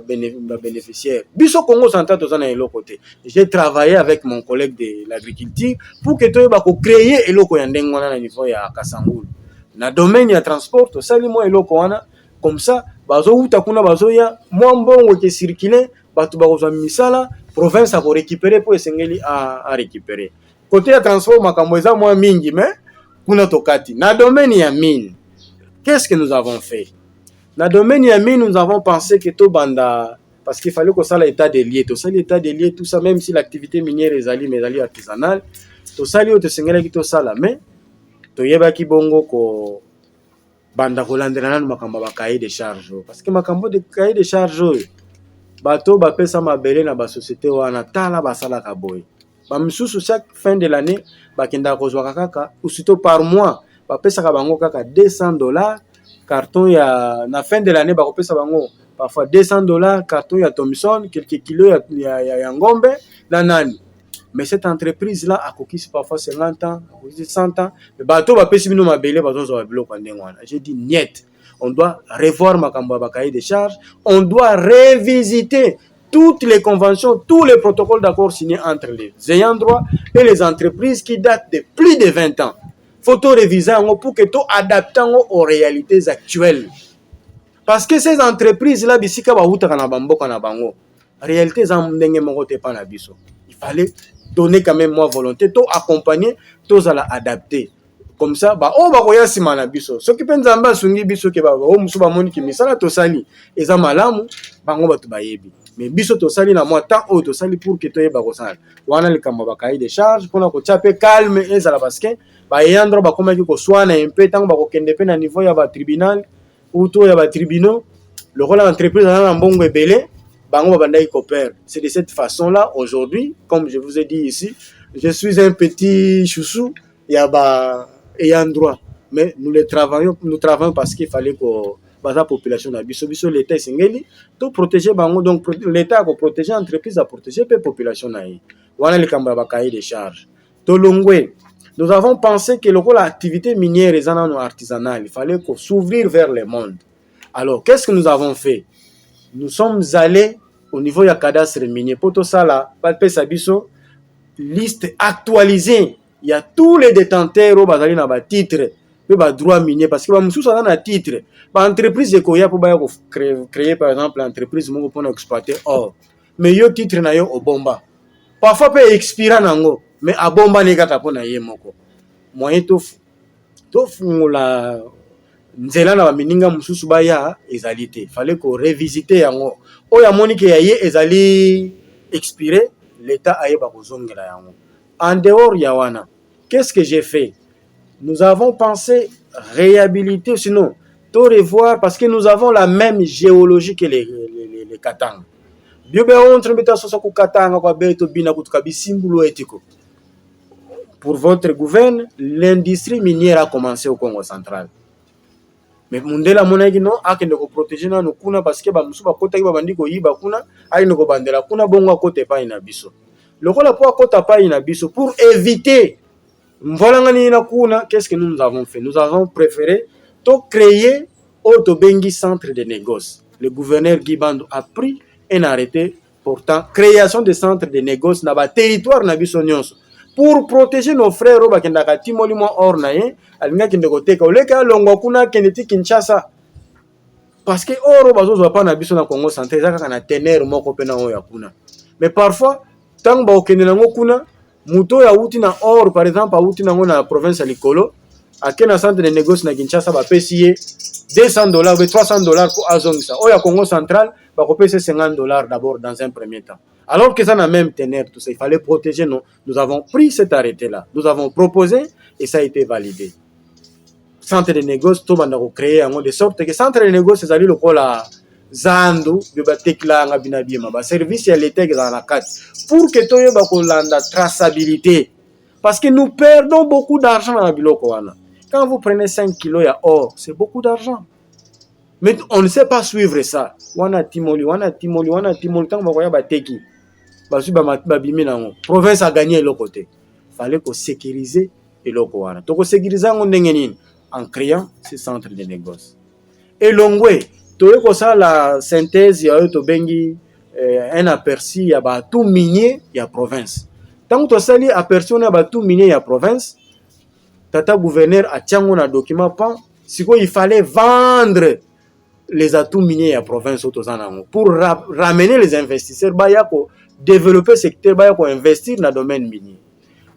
bénéficiaire biso Congo central tozana eloko te. J'ai travaillé avec mon collègue de l'agriculture pour que toyeba ko créer eloko ya ndenge wana na niveau ya Kasangulu na domaine ya transport tosali mo eloko wana comme ça bazo uta kuna bazo ya mo mbongo ke circuler bato bakozwa misala province a ko récupérer pour esengeli à récupérer côté ya transport makambo eza mo mingi mais kuna tokati na domaine ya mine. Qu'est-ce que nous avons fait? Dans le domaine ya mine, nous avons pensé que tout banda parce qu'il fallait que ça l'état des lieux, tout ça l'état des lieux, tout ça même si l'activité minière est ali mais ali artisanale, tout ça lieu te sengela ki to sala mais to yeba ki bongo ko banda ko landela na makambo ba cahier de charge parce que makambo de cahier de charge bato ba pesa mabele na ba société wana tala ba sala ka boy ba misusu chaque fin de l'année ba kenda ko zwa kaka aussitôt par mois ba pesa ka bango kaka $200 carton ya na fin de l'année ba kopesa bango parfois $200 carton ya Thomson quelques kilos ya ngombe na nani. Mais cette entreprise là a coquille parfois 50 ans 100 ans mais bato ba pesi bino mabele bato zo ba biloko ndenge wana. J'ai dit niet, on doit revoir makambo ba cahier de charges, on doit revisiter toutes les conventions, tous les protocoles d'accord signés entre les ayants droit et les entreprises qui datent de plus de 20 ans. Faut tout réviser pour que tout adapte aux réalités actuelles. Parce que ces entreprises-là, réalité, il fallait donner quand même moins volonté, tout accompagner, tout à adapter. Comme ça, on va voir si man biso. Ce qui pense en sungi biso ke ba o musuba moni ki misala to sali eza malamu bango batu bayebi. Mais biso to sali na moi temps o to sali pour que to yeba ko sala. Wana le kamba ba cahier de charge pour na ko chape calme ezala parce que ba yandro ba koma ki ko swana un peu tant ba ko kende pe na niveau ya ba tribunal ou to ya ba tribunaux le rôle d'entreprise na mbongo ebele bango ba bandai coopère. C'est de cette façon-là aujourd'hui, comme je vous ai dit ici, je suis un petit chouchou ya ba ayant droit, mais nous travaillons parce qu'il fallait que la population na biso l'état singeli to protéger bango, donc l'état a protéger l'entreprise a protéger la population na yi wana le kamba ba cahier de charge to longwe. Nous avons pensé que l'activité minière et artisanale, il fallait s'ouvrir vers le monde. Alors qu'est-ce que nous avons fait? Nous sommes allés au niveau ya cadastre minier pour tout ça là balpesa biso liste actualisée. Il y a tous les détenteurs au bazali na ba titre pe ba droit minier parce que ba mususu na titre ba entreprise ekoya pour ba créer par exemple entreprise moko pour exploiter or mais yo titre na yo obomba parfois peut expirer nango mais abomba ne kaka pona ye moko moyen to fungula nzela na ba mininga mususu ba ya ezali te fallait ko revisiter yango o ya monike ya ye ezali expirer l'état aye ba kozongela yango en dehors ya wana. Qu'est-ce que j'ai fait? Nous avons pensé réhabiliter, sinon, tout revoir, parce que nous avons la même géologie que les Katanga. Pour votre gouvernement, l'industrie minière a commencé au Congo central. Mais Mundela monaki non akende ko protéger na kuna parce que ba musu ba kota ki ba bandiko yiba kuna ali no ko bandela kuna bongo kote pa ina biso. Lokola po kota pa ina biso pour éviter. Qu'est-ce que nous avons fait? Nous avons préféré créer un bengi centre de négoce. Le gouverneur Guibando a pris un arrêté portant création de centres de négoce dans le territoire nabisonyos pour protéger nos frères au bakendaka timoli mo or na ye alinga kende koteka oleka longo kuna keneti Kinshasa parce que oro bazo pa na biso na Congo central ezaka na tener moko pena oya kuna. Mais parfois tant ba okende nango kuna muto ya uti na or par exemple uti nango na province ya Likolo akena centre de négoce na Kinshasa ba pesier $200 ou $300 pour azongisa oya Congo central ba ko pesier $50 d'abord dans un premier temps. Alors que ça n'a même tenir tout ça, il fallait protéger nous avons pris cet arrêté là, nous avons proposé et ça a été validé. Centre de négoce tout banda ko créer de sorte que centre de négoce ezali lokola Zando, Bibatekla, Ngabinabima, ba service à l'état dans la carte pour que toye ba kolanda traçabilité. Parce que nous perdons beaucoup d'argent dans la biloko wana. Quand vous prenez 5 kilos à or, c'est beaucoup d'argent. Mais on ne sait pas suivre ça. Wana timoli, tant ba ba teki. Ba su ba bimi nango. Province a gagné le côté. Fallait qu'on sécuriser et loko wana. To ko sécuriser ngo ndenge nini en créant ce centre de négoce. Et Longwe toyeko ça la synthèse ya to bengi un aperçu ya ba tout minier ya province. Tant que sali aperçu na ba tout minier ya province, tata gouverneur a tiango na document pan, siko il fallait vendre les atouts miniers ya province autozanango pour ramener les investisseurs baya ko développer secteur baya ko investir na domaine minier.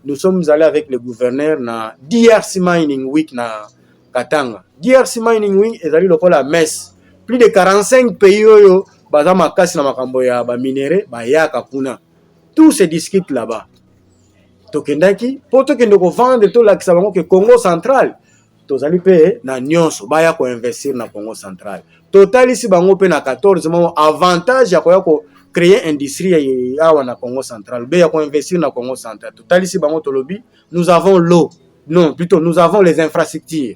Nous sommes allés avec le gouverneur na DRC Mining Week na Katanga. DRC Mining Week ezali lokola messe. Plus de 45 pays yo baza makasi na makambo ya ba minéraux ba yaka kuna. Tout se discute là-bas. Tokendaki poto kende ko vendre to lakisa bango ke Congo central. Tozali pe na nyonso baya ko investir na Congo central. Total ici bango pe na 14 mois avantage ya ko créer industrie ya na Congo central. Be ya ko investir na Congo central. Total ici bango tolobi, nous avons l'eau. Non, plutôt nous avons les infrastructures.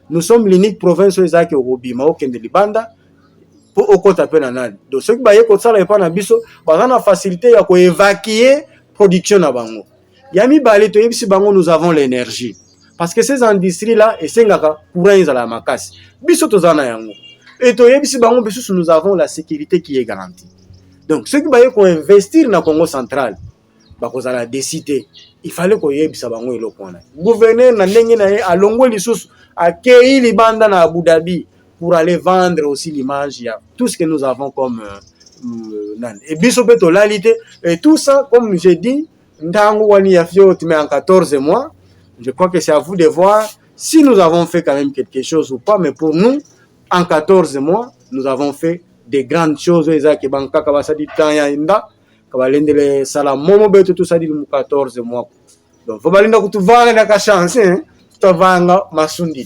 Nous sommes l'unique province où ezaki obima okende libanda pour okota pe na nani. Donc ceux qui baye ko sala epa na biso bazana facilité ya ko évacuer production na bango. Yami bale to yebisi bango nous avons l'énergie. Parce que ces industries là esengaka courant ezala makasi. Biso tozana yango. Et to yebisi bango biso nous avons la sécurité qui est garantie. Donc ceux qui baye ko investir na Congo central bakozala décider. Il fallait qu'on yebisa bango eloko wana. Gouverneur na ndenge na ye alongo lisusu akei libanda na Abu Dhabi pour aller vendre aussi l'image ya tout ce que nous avons comme et biso beto lalité et tout ça comme j'ai dit ndango wani ya fiot mais en 14 mois. Je crois que c'est à vous de voir si nous avons fait quand même quelque chose ou pas, mais pour nous en 14 mois, nous avons fait des grandes choses ezaki banka kabasadi tanya inda kabalendele sala momo beto tout ça dit 14 mois. Donc faut balinda kutuvanga na ka chance hein. Tavanga masundi.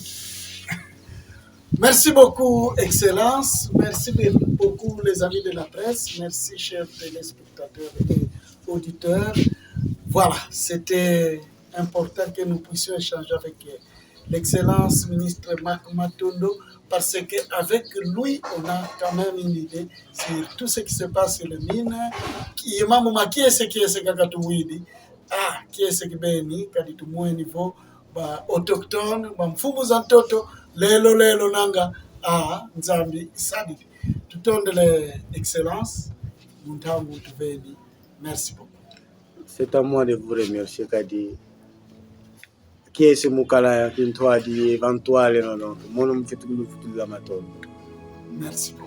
Merci beaucoup, Excellence. Merci beaucoup, les amis de la presse. Merci, chers téléspectateurs et auditeurs. Voilà, c'était important que nous puissions échanger avec l'Excellence ministre Marc Matondo, parce qu'avec lui, on a quand même une idée sur tout ce qui se passe sur le mine. Qui est ce qui est ce qui est ce qui est au niveau autochtone, mfumu za ntoto, lelo nanga, nzambi, sadidi. Tout le temps de l'excellence, Muntangu Tuveni. Merci beaucoup. C'est à moi de vous remercier, Kadi. Qui est ce Moukala qui est éventuel? Non, non. Moi, je me fais tout le amateur. Merci beaucoup.